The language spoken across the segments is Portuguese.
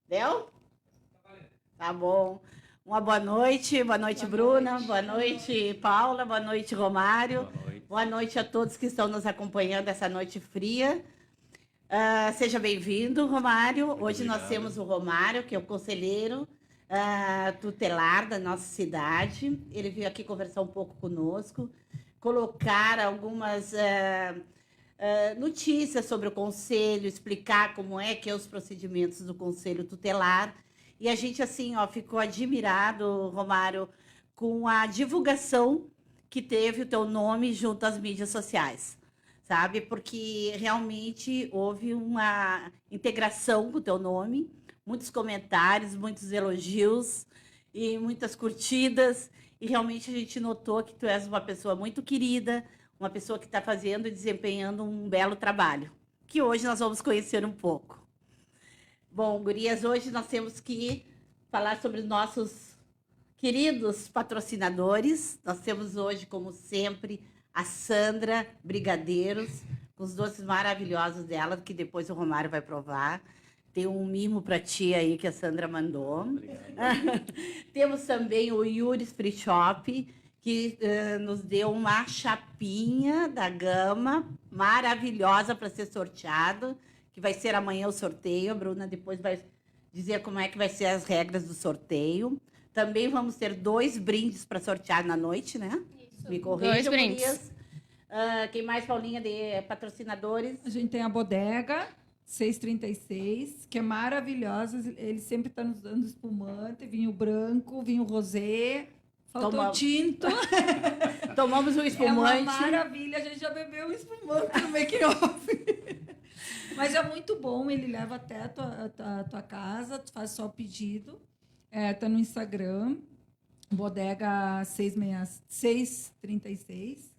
Deu? Tá bom. Uma boa noite, Bruna, boa noite, Paula, boa noite, Romário. Boa noite. Boa noite a todos que estão nos acompanhando essa noite fria. Seja bem-vindo, Romário. Hoje nós temos o Romário, que é o conselheiro tutelar da nossa cidade. Ele veio aqui conversar um pouco conosco, colocar algumas notícias sobre o conselho, explicar como é que é os procedimentos do conselho tutelar. E a gente, assim, ó, ficou admirado, Romário, com a divulgação que teve o teu nome junto às mídias sociais, sabe? Porque realmente houve uma integração com o teu nome, muitos comentários, muitos elogios e muitas curtidas. E realmente a gente notou que tu és uma pessoa muito querida, uma pessoa que está fazendo e desempenhando um belo trabalho, que hoje nós vamos conhecer um pouco. Bom, gurias, hoje nós temos que falar sobre os nossos queridos patrocinadores. Nós temos hoje, como sempre, a Sandra Brigadeiros, com os doces maravilhosos dela, que depois o Romário vai provar. Tem um mimo para ti aí que a Sandra mandou. Temos também o Yuri's Free Shop, que nos deu uma chapinha da Gama maravilhosa para ser sorteado, que vai ser amanhã o sorteio. A Bruna depois vai dizer como é que vai ser as regras do sorteio. Também vamos ter 2 brindes para sortear na noite, né? Isso. Me corrija, 2 brindes. gurias. Quem mais, Paulinha, de patrocinadores? A gente tem a Bodega 636, que é maravilhosa. Ele sempre está nos dando espumante, vinho branco, vinho rosé. Faltou tinto. Tomamos um espumante. É uma maravilha. A gente já bebeu um espumante no make-off. Mas é muito bom. Ele leva até a tua casa. Tu faz só o pedido. Tá no Instagram. Bodega 636.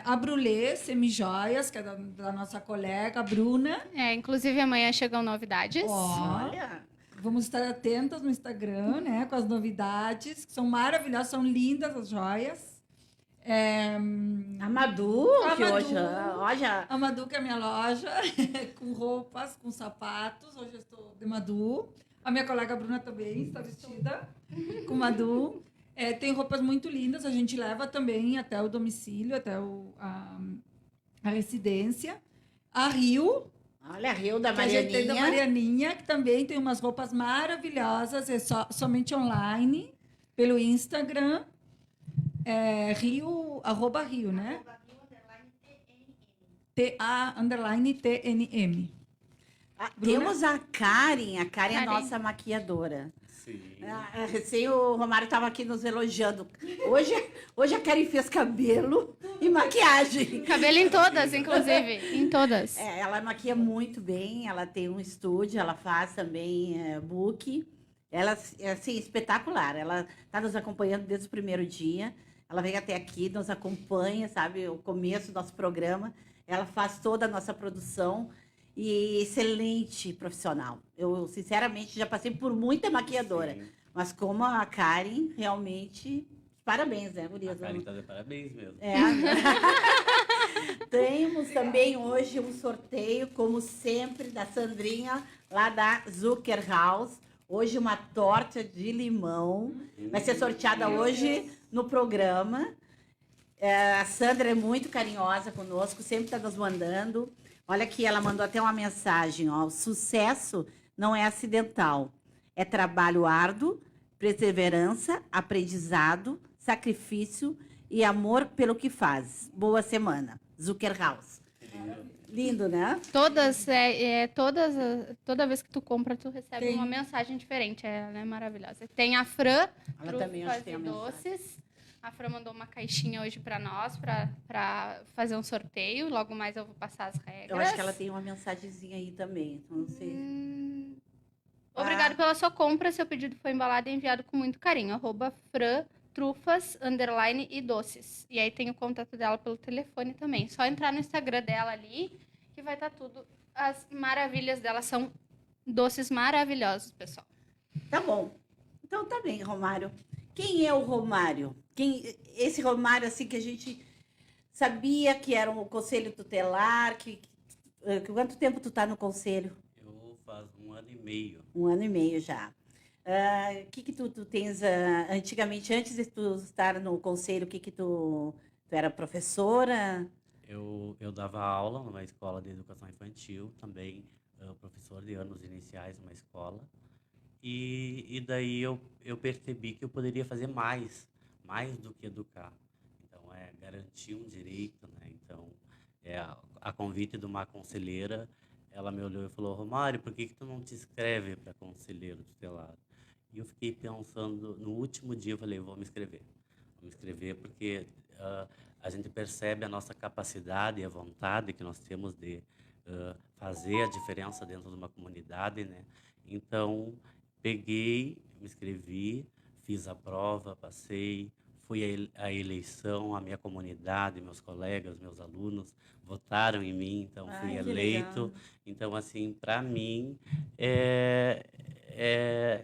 A Brulé Semijoias, que é da nossa colega, a Bruna. Inclusive amanhã chegam novidades. Olha! Vamos estar atentas no Instagram, né, com as novidades, que são maravilhosas, são lindas as joias. A Madu, que hoje... Olha... A Madu, que é a minha loja, com roupas, com sapatos. Hoje eu estou de Madu. A minha colega Bruna também está vestida com Madu. Tem roupas muito lindas, a gente leva também até o domicílio, até a residência. A Rio... Olha, a Rio da Marianinha. A gente tem da Marianinha, que também tem umas roupas maravilhosas, somente online, pelo Instagram. Rio, @Rio, né? TA_TNM. Temos a Karen é a nossa maquiadora. Sim. Recém o Romário estava aqui nos elogiando. Hoje a Karen fez cabelo e maquiagem. Cabelo em todas, inclusive. Em todas. Ela maquia muito bem, ela tem um estúdio, ela faz também book. Ela é assim, espetacular. Ela está nos acompanhando desde o primeiro dia. Ela vem até aqui, nos acompanha, sabe, o começo do nosso programa. Ela faz toda a nossa produção. E excelente profissional. Eu, sinceramente, já passei por muita maquiadora. Sim. Mas como a Karen, realmente, parabéns, né, Gurias? A Karen está de parabéns mesmo. Temos também hoje um sorteio, como sempre, da Sandrinha, lá da Zucker House. Hoje uma torta de limão. Vai ser sorteada hoje no programa. A Sandra é muito carinhosa conosco, sempre está nos mandando. Olha aqui, ela mandou até uma mensagem, ó. O sucesso não é acidental. É trabalho árduo, perseverança, aprendizado, sacrifício e amor pelo que faz. Boa semana. Zucker House. Lindo, né? Toda vez que tu compra, tu recebe uma mensagem diferente. Ela é maravilhosa. Tem a Fran, ela também faz doces. A Fran mandou uma caixinha hoje para nós, para fazer um sorteio. Logo mais eu vou passar as regras. Eu acho que ela tem uma mensagenzinha aí também. Não sei. Obrigado pela sua compra. Seu pedido foi embalado e enviado com muito carinho. @FranTrufas, _ e doces. E aí tem o contato dela pelo telefone também. Só entrar no Instagram dela ali, que vai estar tudo. As maravilhas dela são doces maravilhosos, pessoal. Tá bom. Então tá bem, Romário. Quem é o Romário? Esse Romário, assim, que a gente sabia que era um conselho tutelar, quanto tempo tu tá no conselho? Eu faz 1 ano e meio. 1 ano e meio já. O que que tu tens antigamente, antes de tu estar no conselho, o que que tu era professora? Eu dava aula numa escola de educação infantil, também professor de anos iniciais numa escola. E daí eu percebi que eu poderia fazer mais do que educar. Então, é garantir um direito, né? Então, a convite de uma conselheira, ela me olhou e falou, Romário, por que que tu não te inscreve para conselheiro tutelar? E eu fiquei pensando, no último dia eu falei, vou me inscrever. Vou me inscrever porque a gente percebe a nossa capacidade e a vontade que nós temos de fazer a diferença dentro de uma comunidade, né? Então, peguei, me inscrevi, fiz a prova, passei, fui à eleição, a minha comunidade, meus colegas, meus alunos votaram em mim, então fui Ai, que eleito. legal. Então, assim, para mim, é,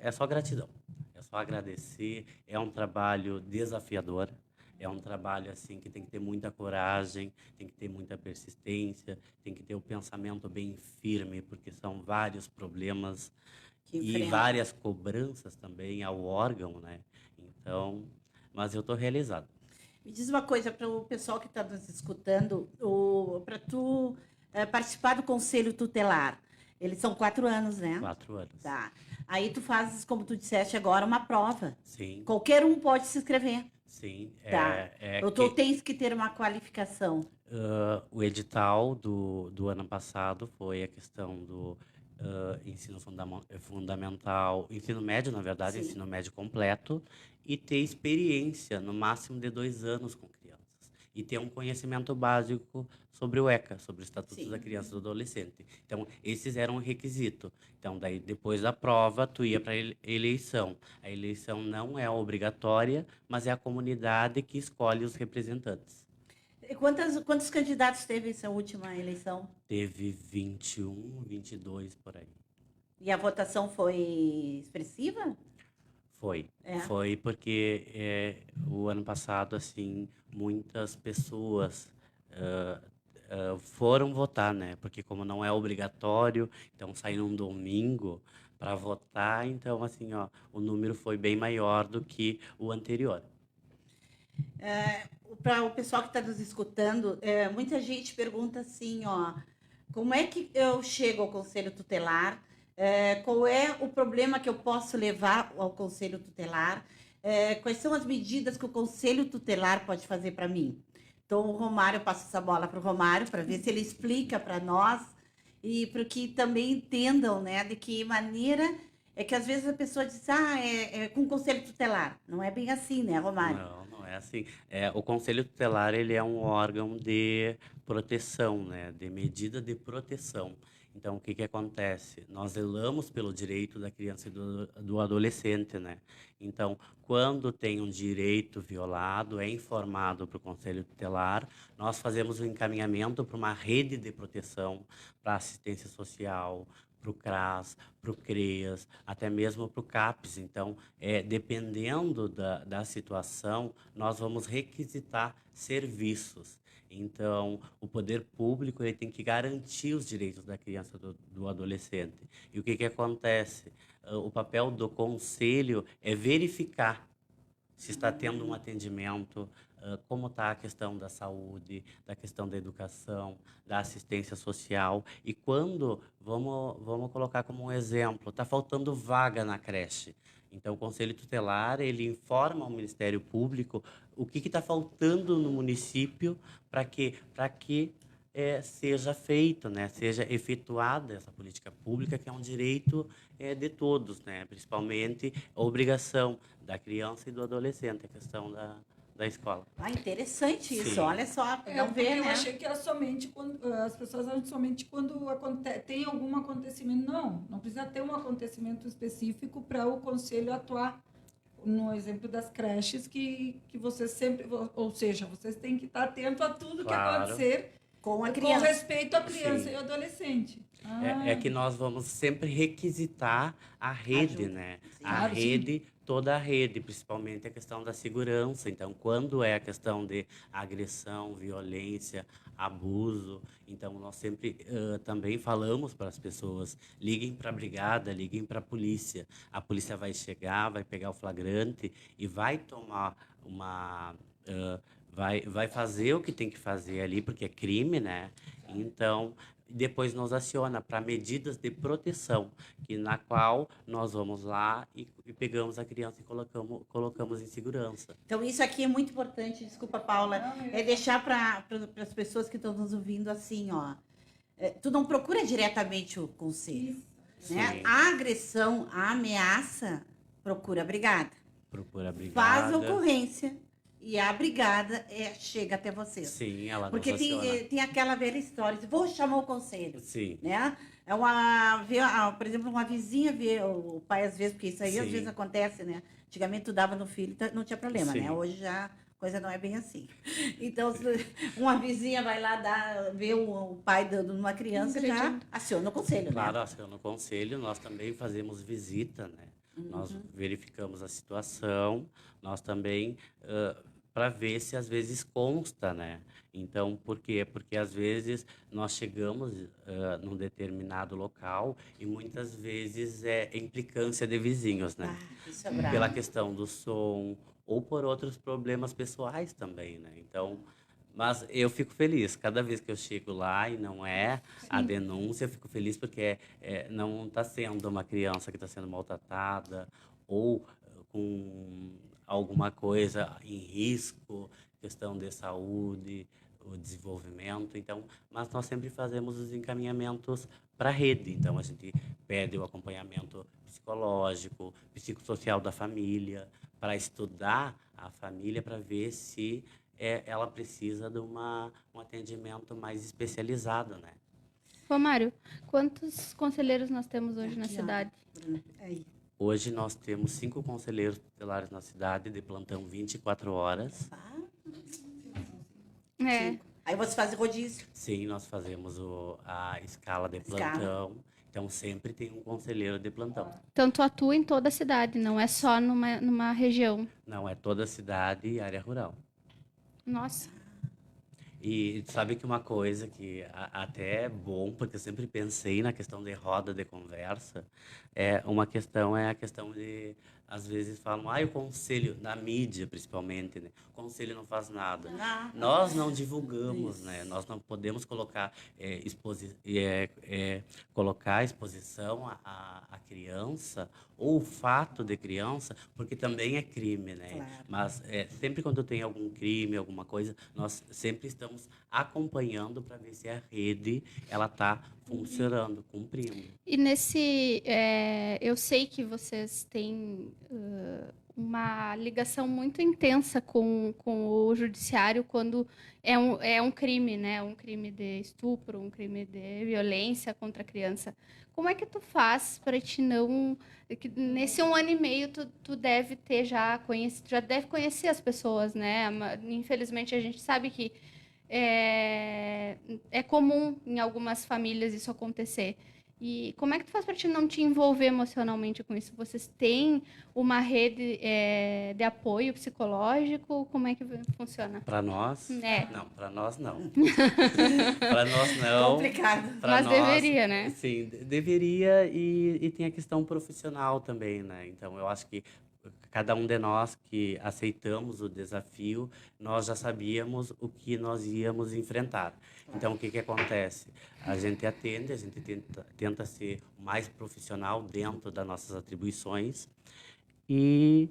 é só gratidão, é só agradecer. É um trabalho desafiador, é um trabalho assim que tem que ter muita coragem, tem que ter muita persistência, tem que ter o pensamento bem firme, porque são vários problemas Que e enfrenta. várias cobranças também ao órgão, né? Então, mas eu estou realizado. Me diz uma coisa para o pessoal que está nos escutando, para tu participar do conselho tutelar. Eles são 4 anos, né? 4 anos. Tá. Aí tu fazes, como tu disseste agora, uma prova. Sim, Qualquer um pode se inscrever. sim. Tá. Ou tu tens que ter uma qualificação. O edital do ano passado foi a questão do ensino fundamental, ensino médio, na verdade, Sim. ensino médio completo, e ter experiência, no máximo de 2 anos com crianças. E ter um conhecimento básico sobre o ECA, sobre o Estatuto Sim. da Criança e do Adolescente. Então, esses eram um requisito. Então, daí, depois da prova, tu ia para a eleição. A eleição não é obrigatória, mas é a comunidade que escolhe os representantes. E quantos candidatos teve essa última eleição? Teve 21, 22 por aí. E a votação foi expressiva? Foi. É. Foi porque o ano passado, assim, muitas pessoas foram votar, né? Porque como não é obrigatório, então sai num domingo para votar, então, assim, ó, o número foi bem maior do que o anterior. Para o pessoal que está nos escutando, muita gente pergunta assim, ó, como é que eu chego ao conselho tutelar? Qual é o problema que eu posso levar ao conselho tutelar? Quais são as medidas que o conselho tutelar pode fazer para mim? Então, o Romário, eu passo essa bola para o Romário, para ver se ele explica para nós e para que também entendam, né, de que maneira é que às vezes a pessoa diz, é com conselho tutelar. Não é bem assim, né, Romário? Não, não é assim. O Conselho Tutelar, ele é um órgão de proteção, né? De medida de proteção. Então, o que que acontece? Nós zelamos pelo direito da criança e do adolescente, né? Então, quando tem um direito violado, é informado para o Conselho Tutelar, nós fazemos o encaminhamento para uma rede de proteção, para assistência social, para o CRAS, para o CREAS, até mesmo para o CAPES. Então, dependendo da situação, nós vamos requisitar serviços. Então, o poder público ele tem que garantir os direitos da criança e do adolescente. E o que que acontece? O papel do conselho é verificar se está tendo um atendimento, como está a questão da saúde, da questão da educação, da assistência social. E quando, vamos colocar como um exemplo, está faltando vaga na creche. Então, o Conselho Tutelar, ele informa ao Ministério Público o que está faltando no município para que seja feito, né? Seja efetuada essa política pública, que é um direito de todos, né? Principalmente a obrigação da criança e do adolescente, a questão da escola. Interessante isso, Sim. olha só, não Porque vê, eu né? achei que era somente quando as pessoas acham somente quando tem algum acontecimento. Não precisa ter um acontecimento específico para o conselho atuar. No exemplo das creches, que vocês sempre, ou seja, vocês têm que estar atento a tudo que Claro. acontecer Com a com criança. respeito à criança Sim. e ao adolescente. É que nós vamos sempre requisitar a rede, Ajuda. né? Sim. A Claro, sim. rede toda a rede, principalmente a questão da segurança. Então, quando é a questão de agressão, violência, abuso, então nós sempre também falamos para as pessoas, liguem para a brigada, liguem para a polícia. A polícia vai chegar, vai pegar o flagrante e vai tomar uma... vai fazer o que tem que fazer ali, porque é crime, né? Então, depois nos aciona para medidas de proteção, na qual nós vamos lá e pegamos a criança e colocamos em segurança. Então, isso aqui é muito importante, desculpa, Paula, é deixar para as pessoas que estão nos ouvindo assim, ó. Tu não procura diretamente o conselho, né? Sim. A agressão, a ameaça, procura a brigada. Procura a brigada. Faz ocorrência e a brigada chega até vocês. Sim, ela Porque nos aciona. tem aquela velha história, vou chamar o conselho. Sim. Né? Por exemplo, uma vizinha vê o pai às vezes, porque isso aí às Sim. vezes acontece, né? Antigamente tu dava no filho, não tinha problema, Sim. né? Hoje já a coisa não é bem assim. Então, uma vizinha vai lá ver o pai dando numa criança, já Agredindo. aciona o conselho, Claro, né? aciona o conselho, nós também fazemos visita, né? Nós verificamos a situação, nós também, para ver se às vezes consta, né? Então, por quê? Porque às vezes nós chegamos num determinado local e muitas vezes é implicância de vizinhos, né? Isso é bravo. Pela questão do som ou por outros problemas pessoais também, né? Então, mas eu fico feliz cada vez que eu chego lá e não é a denúncia, eu fico feliz porque não está sendo uma criança que está sendo maltratada ou com alguma coisa em risco, questão de saúde, o desenvolvimento. Então, mas nós sempre fazemos os encaminhamentos para a rede. Então, a gente pede o acompanhamento psicológico, psicossocial da família, para estudar a família, para ver se ela precisa de um atendimento mais especializado, né? Romário, quantos conselheiros nós temos hoje na Aqui, ó. cidade? Aí. Hoje nós temos 5 conselheiros tutelares na cidade, de plantão 24 horas. É. Aí você faz rodízio. Sim, nós fazemos a escala de Escala. plantão. Então, sempre tem um conselheiro de plantão. Então, tu atua em toda a cidade, não é só numa região. Não, é toda a cidade e área rural. Nossa. E sabe que uma coisa que até é bom, porque eu sempre pensei na questão de roda de conversa, é a questão de, às vezes falam, o conselho, na mídia principalmente, né? O conselho não faz nada. Nós não divulgamos, né? Nós não podemos colocar colocar a exposição à criança ou o fato de criança, porque também é crime, né? Claro. Mas sempre quando tem algum crime, alguma coisa, nós sempre estamos acompanhando para ver se a rede ela está funcionando, cumprindo. E eu sei que vocês têm uma ligação muito intensa com o judiciário quando é um crime, né? Um crime de estupro, um crime de violência contra a criança. Como é que tu faz para te não... que nesse 1 ano e meio tu deve ter já deve conhecer as pessoas, né? Infelizmente a gente sabe que é comum em algumas famílias isso acontecer. E como é que tu faz para te não te envolver emocionalmente com isso? Vocês têm uma rede de apoio psicológico? Como é que funciona? Para nós? É. Não, para nós não. Para nós não. Complicado. Pra Mas nós, deveria, né? Sim, deveria e tem a questão profissional também, né? Então, eu acho que cada um de nós que aceitamos o desafio, nós já sabíamos o que nós íamos enfrentar. Então, o que que acontece? A gente atende, a gente tenta ser o mais profissional dentro das nossas atribuições e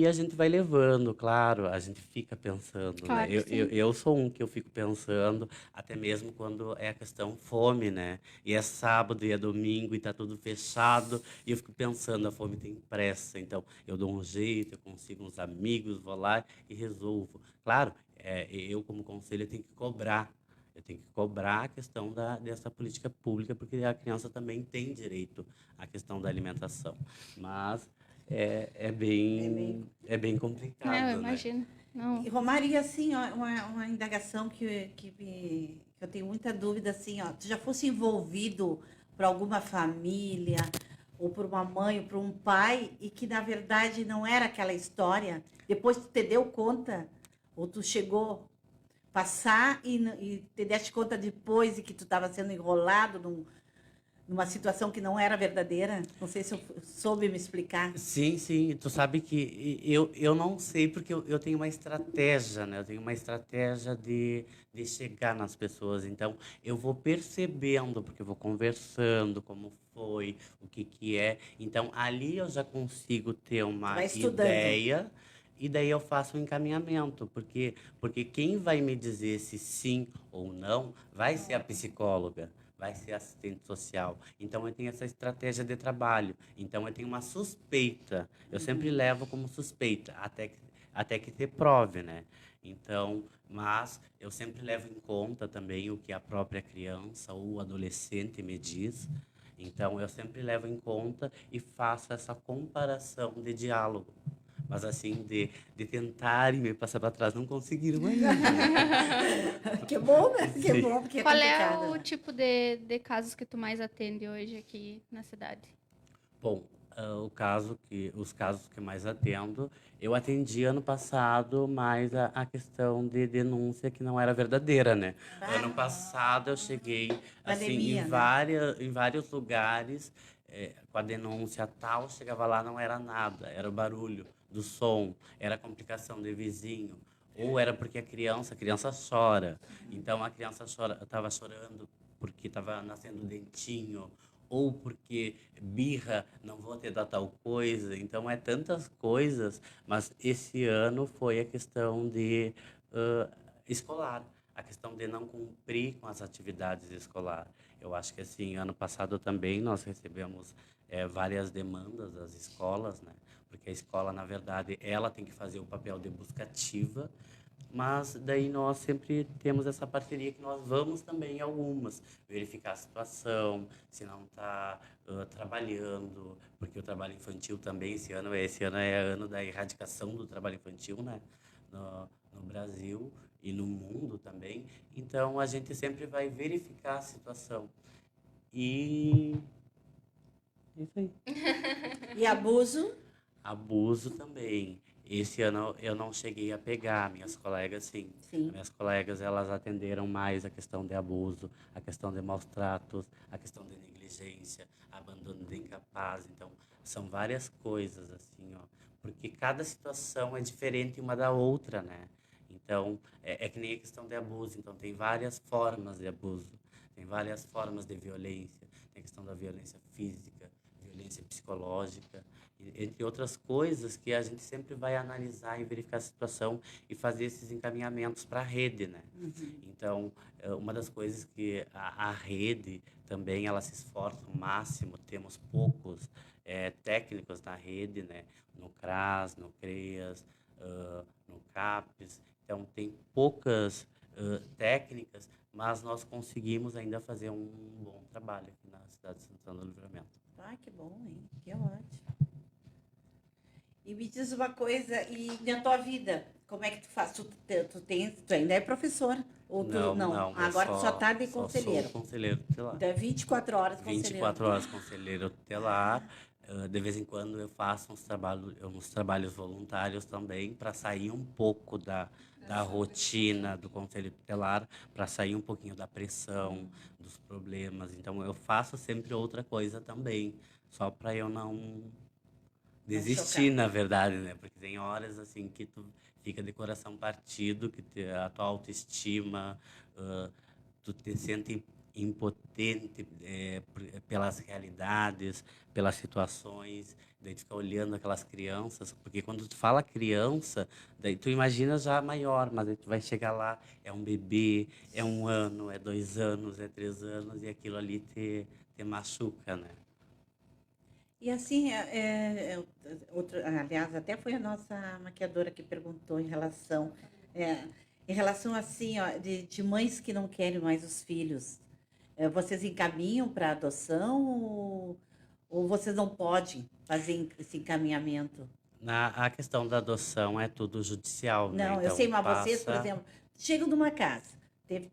a gente vai levando, claro, a gente fica pensando, Claro né? que sim. Eu sou um que eu fico pensando, até mesmo quando é a questão fome, né? E é sábado e é domingo e tá tudo fechado, e eu fico pensando, a fome tem pressa, então eu dou um jeito, eu consigo uns amigos, vou lá e resolvo. Claro, eu como conselho eu tenho que cobrar. Eu tenho que cobrar a questão dessa política pública, porque a criança também tem direito à questão da alimentação. Mas é bem complicado, Eu né? imagino. Não. E, Romário, e assim, ó, uma indagação que eu tenho muita dúvida, assim, ó, tu já fosse envolvido por alguma família ou por uma mãe, ou por um pai, e que na verdade não era aquela história. Depois tu te deu conta, ou tu chegou a passar e te deste conta depois de que tu estava sendo enrolado numa situação que não era verdadeira? Não sei se eu soube me explicar. Sim, sim. Tu sabe que eu não sei porque eu tenho uma estratégia, né? Eu tenho uma estratégia de chegar nas pessoas. Então, eu vou percebendo, porque eu vou conversando como foi, o que que é. Então, ali eu já consigo ter uma Vai estudando. ideia e daí eu faço um encaminhamento. Porque quem vai me dizer se sim ou não vai ser a psicóloga. Vai ser assistente social. Então, eu tenho essa estratégia de trabalho. Então, eu tenho uma suspeita. Eu sempre levo como suspeita, até que se prove, né? Então, mas eu sempre levo em conta também o que a própria criança ou adolescente me diz. Então, eu sempre levo em conta e faço essa comparação de diálogo. Mas assim, de tentarem me passar para trás, não conseguiram ainda. Que bom, né? Que Sim. bom, porque é Qual é complicado, o né? tipo de casos que tu mais atende hoje aqui na cidade? Bom, os casos que mais atendo, eu atendi ano passado mais a questão de denúncia que não era verdadeira, né? Ano passado eu cheguei assim Pandemia, né? em vários lugares com a denúncia tal, chegava lá não era nada, era o barulho do som, era complicação de vizinho, ou era porque a criança chora, então a criança chora, estava chorando porque estava nascendo dentinho ou porque birra, não vou te dar tal coisa. Então, é tantas coisas, mas esse ano foi a questão de escolar, a questão de não cumprir com as atividades escolar. Eu acho que, assim, ano passado também nós recebemos várias demandas das escolas, né? Porque a escola, na verdade, ela tem que fazer o papel de buscativa, mas daí nós sempre temos essa parceria que nós vamos também em algumas, verificar a situação, se não está trabalhando, porque o trabalho infantil também, esse ano é ano da erradicação do trabalho infantil, né? No Brasil e no mundo também. Então a gente sempre vai verificar a situação. E é isso aí. E abuso? Abuso também. Esse ano eu não cheguei a pegar, minhas colegas sim. Sim. Minhas colegas elas atenderam mais a questão de abuso, a questão de maus tratos, a questão de negligência, abandono de incapaz. Então, são várias coisas assim, ó, porque cada situação é diferente uma da outra, né? Então, é que nem a questão de abuso. Então, tem várias formas de abuso, tem várias formas de violência. Tem a questão da violência física, violência psicológica, entre outras coisas que a gente sempre vai analisar e verificar a situação e fazer esses encaminhamentos para a rede, né? Então, uma das coisas que a rede também ela se esforça o máximo, temos poucos técnicos na rede, né? No CRAS, no CREAS, no CAPES, então tem poucas técnicas, mas nós conseguimos ainda fazer um bom trabalho aqui na cidade de Santana do Livramento. Ah, que bom, hein? Que ótimo. E me diz uma coisa, e na tua vida, como é que tu faz? Tu ainda é professor? Ou tu Não, eu Agora tu só tá de só conselheiro. sou conselheiro tutelar. Então é 24 horas conselheiro. 24 horas conselheiro tutelar. De vez em quando eu faço uns trabalhos voluntários também para sair um pouco da rotina do conselho tutelar, para sair um pouquinho da pressão, dos problemas. Então eu faço sempre outra coisa também, só para eu não desistir, chocar. na verdade, né? Porque tem horas assim que tu fica de coração partido, a tua autoestima, tu te sente impotente pelas realidades, pelas situações, daí tu fica olhando aquelas crianças, porque quando tu fala criança, daí tu imagina já maior, mas aí tu vai chegar lá, é um bebê, é 1 ano, é 2 anos, é 3 anos, e aquilo ali te machuca, né? E assim, aliás, até foi a nossa maquiadora que perguntou em relação assim, ó, de mães que não querem mais os filhos. Vocês encaminham para adoção ou vocês não podem fazer esse encaminhamento? A questão da adoção é tudo judicial, né? Não, eu Então sei, mas vocês, por passa. exemplo, chegam numa casa,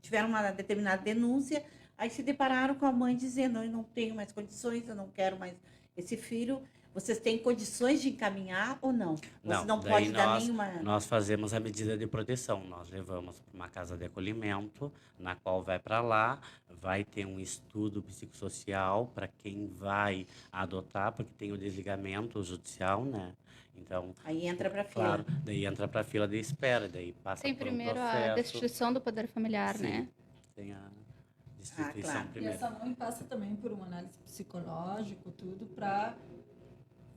tiveram uma determinada denúncia, aí se depararam com a mãe dizendo, eu não tenho mais condições, eu não quero mais esse filho, vocês têm condições de encaminhar ou não? Não, Você não daí pode dar nenhuma... nós fazemos a medida de proteção. Nós levamos para uma casa de acolhimento, na qual vai para lá, vai ter um estudo psicossocial para quem vai adotar, porque tem o desligamento judicial, né? Então, Aí entra para claro, fila. daí entra para a fila de espera, daí passa Tem por um primeiro a processo. destituição do poder familiar, Sim, né? tem a destituição claro. E primeiro. essa mãe passa também por uma análise psicológica, tudo, para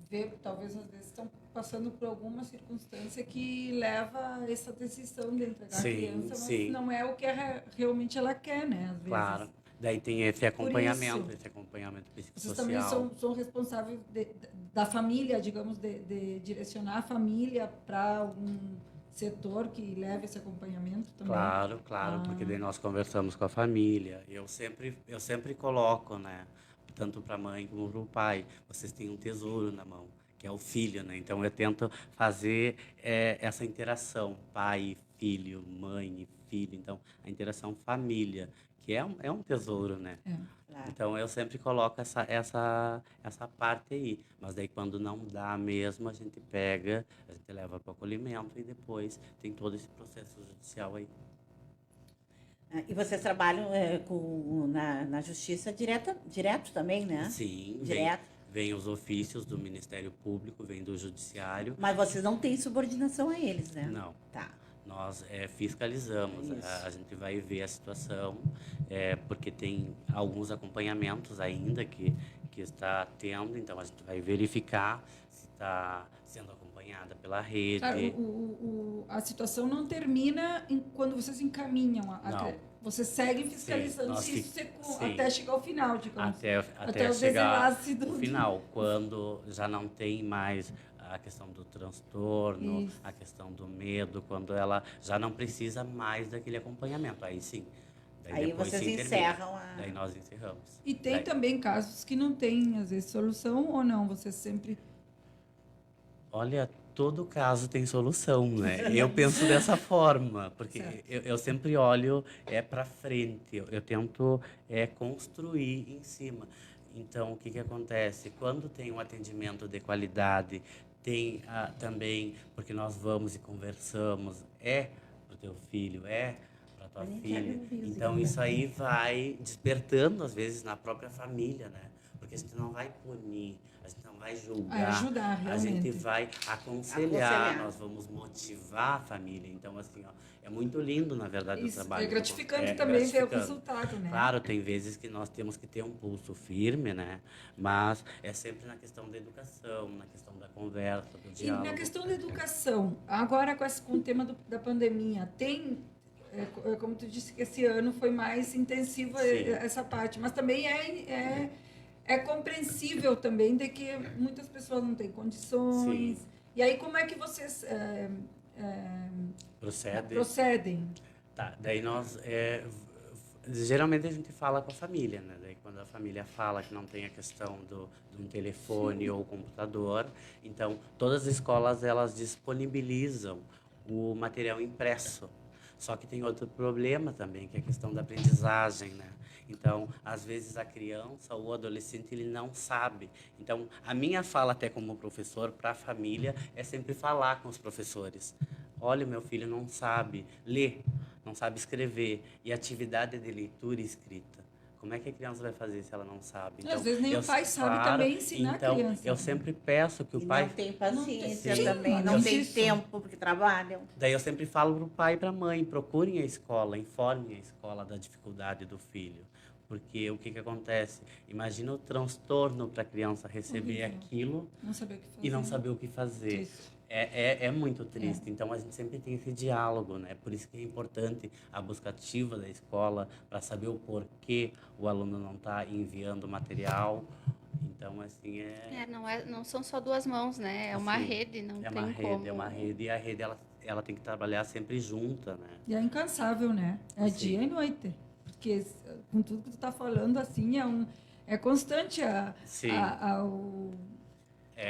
ver, talvez às vezes estão passando por alguma circunstância que leva a essa decisão de entregar a Sim, criança, mas sim. não é o que realmente ela quer, né? Às vezes. Claro. Daí tem esse acompanhamento Vocês psicossocial. também são responsáveis da família, digamos, de direcionar a família para algum setor que leve esse acompanhamento também? Claro, claro, porque daí nós conversamos com a família. Eu sempre coloco, né, tanto para a mãe como para o pai, vocês têm um tesouro na mão, que é o filho, né? Então eu tento fazer essa interação, pai, filho, mãe e filho. Então a interação família, que é um tesouro, né? Claro. Então eu sempre coloco essa parte aí. Mas daí quando não dá mesmo, a gente pega, a gente leva para o acolhimento e depois tem todo esse processo judicial aí. E vocês trabalham na justiça direto também, né? Sim, Direto. vem os ofícios do Ministério Público, vem do Judiciário. Mas vocês não têm subordinação a eles, né? Não. Tá. Nós fiscalizamos, Isso. a gente vai ver a situação, porque tem alguns acompanhamentos ainda que está tendo, então a gente vai verificar se está sendo acompanhada pela rede. Claro, a situação não termina quando vocês encaminham. Não. Vocês seguem fiscalizando nós se isso sim. até chegar ao final, digamos. Até o chegar desenlace no final, quando já não tem mais a questão do transtorno, Isso. a questão do medo, quando ela já não precisa mais daquele acompanhamento. Aí sim. Daí Aí depois vocês se termina. encerram Daí nós encerramos. E tem Daí- também casos que não tem, às vezes, solução ou não? Vocês sempre... Olha, todo caso tem solução, né? Eu penso dessa forma, porque Certo. eu sempre olho para frente, eu tento construir em cima. Então, o que acontece? Quando tem um atendimento de qualidade, tem também, porque nós vamos e conversamos, para o teu filho, para tua Nem filha. quero ouvir os Então, irmãos. isso aí vai despertando, às vezes, na própria família, né? Porque a gente não vai punir, a gente não vai julgar. ajudar, A gente realmente. vai aconselhar, Aconselhar. nós vamos motivar a família. Então, assim, ó, é muito lindo, na verdade, o Isso, trabalho. é gratificante É também ver o gratificante. resultado, né? Claro, tem vezes que nós temos que ter um pulso firme, né? Mas é sempre na questão da educação, na questão da conversa, do E diálogo. na questão da educação, agora com o tema da pandemia, como tu disse, que esse ano foi mais intensiva Sim. essa parte, mas também é compreensível também de que muitas pessoas não têm condições. Sim. E aí, como é que vocês procedem? Tá, daí nós geralmente a gente fala com a família, né? Daí quando a família fala que não tem a questão de um telefone ou computador, então todas as escolas elas disponibilizam o material impresso. Só que tem outro problema também, que é a questão da aprendizagem, né? Então, às vezes a criança ou o adolescente ele não sabe. Então, a minha fala até como professor para a família é sempre falar com os professores. Olha, o meu filho não sabe ler, não sabe escrever, e atividade de leitura e escrita. Como é que a criança vai fazer se ela não sabe? Às vezes nem o pai sabe também ensinar a criança. Eu sempre peço que o E pai... não tem paciência Sim, também, não mas tem isso. tempo, porque trabalham. Daí eu sempre falo para o pai e para a mãe, procurem a escola, informem a escola da dificuldade do filho. Porque o que acontece? Imagina o transtorno para a criança receber Horrível. aquilo Não saber o que fazer. e não saber o que fazer. Isso. É muito triste. Então a gente sempre tem esse diálogo, né? Por isso que é importante a busca ativa da escola para saber o porquê o aluno não está enviando material. Então, assim, Não são só duas mãos, né? É uma Assim, rede, não é tem uma rede, como. é uma rede. E a rede, ela tem que trabalhar sempre junta, né? E é incansável, né? É Sim. dia e noite. Porque com tudo que tu tá falando, assim, é constante Sim.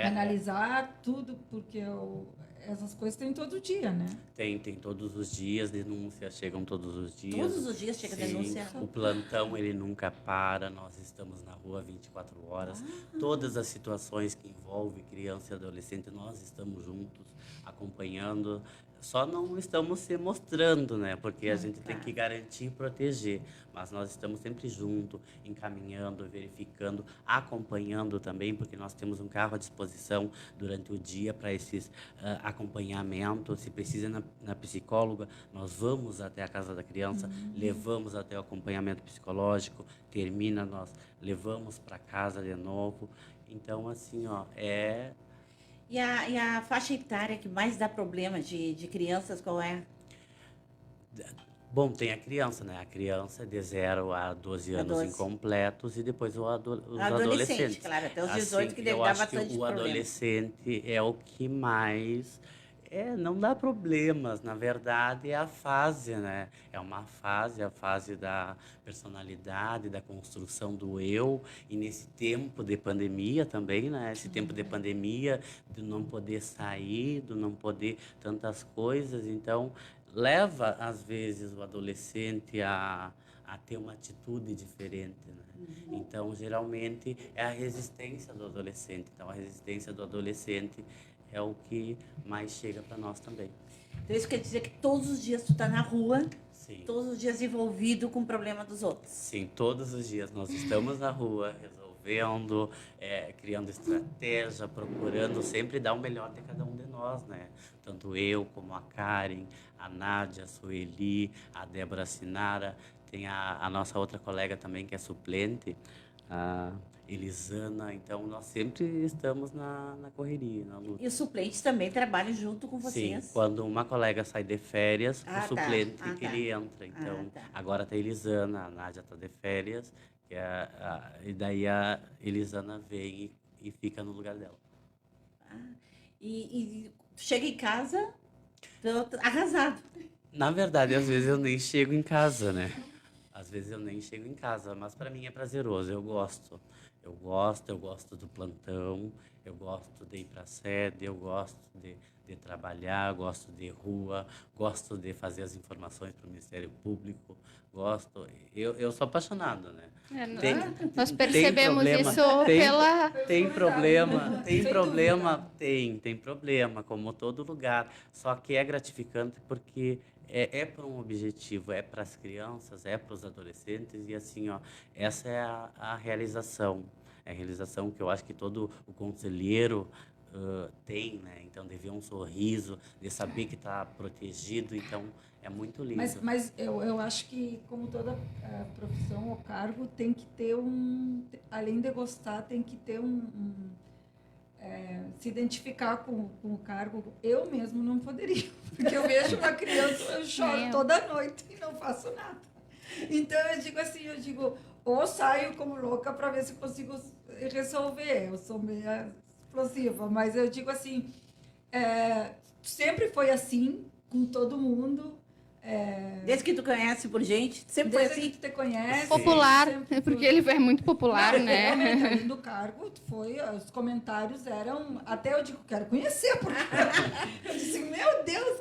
analisar tudo, porque essas coisas tem todo dia, né? Tem todos os dias, denúncias chegam todos os dias. Todos os dias chega Sim, denúncia. o plantão ele nunca para, nós estamos na rua 24 horas. Todas as situações que envolvem criança e adolescente, nós estamos juntos, acompanhando. Só não estamos se mostrando, né? Porque a gente tem que garantir e proteger. Mas nós estamos sempre juntos, encaminhando, verificando, acompanhando também, porque nós temos um carro à disposição durante o dia para esses acompanhamentos. Se precisa na psicóloga, nós vamos até a casa da criança, levamos até o acompanhamento psicológico, termina, nós levamos para casa de novo. Então, assim, ó, E a faixa etária que mais dá problema de crianças, qual é? Bom, tem a criança, né? A criança de 0 a 12 anos 12. incompletos e depois os Adolescente, adolescentes. claro, até os 18 que deve eu dar acho bastante que o problema. adolescente é o que mais... não dá problemas, na verdade é a fase, né? É uma fase, a fase da personalidade, da construção do eu, e nesse tempo de pandemia também, né? Esse tempo de pandemia, de não poder sair, de não poder tantas coisas, então leva às vezes o adolescente a ter uma atitude diferente, né? Então, geralmente, é a resistência do adolescente. Então, a resistência do adolescente é o que mais chega para nós também. Então isso quer dizer que todos os dias tu tá na rua, Sim. todos os dias envolvido com o problema dos outros. Sim, todos os dias nós estamos na rua resolvendo, criando estratégia, procurando sempre dar o melhor de cada um de nós, né? Tanto eu como a Karen, a Nádia, a Sueli, a Débora Sinara, tem a nossa outra colega também que é suplente, a Elisana. Então nós sempre estamos na correria, na luta. E os suplentes também trabalham junto com vocês. Sim, quando uma colega sai de férias, Ah, tá. o suplente Ah, que tá. ele entra. Então, tá. agora tá a Elisana, a Nádia tá de férias, e daí a Elisana vem e fica no lugar dela. E tu chega em casa, tô arrasado. Na verdade, às vezes eu nem chego em casa, né? Às vezes eu nem chego em casa, mas para mim é prazeroso, eu gosto. Eu gosto do plantão, eu gosto de ir para a sede, eu gosto de trabalhar, gosto de rua, gosto de fazer as informações para o Ministério Público, gosto. Eu sou apaixonado, né? Nós percebemos problema, isso pela... Tem problema, Sem tem problema, como todo lugar. Só que é gratificante porque é para um objetivo, é para as crianças, é para os adolescentes, e assim, ó, essa é a realização. É a realização que eu acho que todo o conselheiro tem, né? Então, de ver um sorriso, de saber que está protegido, então, é muito lindo. Mas eu acho que, como toda profissão ou cargo, tem que ter além de gostar, tem que ter se identificar com o cargo. Eu mesmo não poderia, porque eu vejo uma criança, eu choro toda noite e não faço nada. Então, eu digo, ou saio como louca para ver se consigo resolver. Eu sou meio explosiva, mas eu digo assim, sempre foi assim, com todo mundo. Desde que tu conhece por gente, sempre foi Desde assim. que tu te conhece. Popular, sempre porque ele é muito popular, Não, né? realmente, além do cargo, os comentários eram... Até eu digo, quero conhecer, porque eu disse, meu Deus,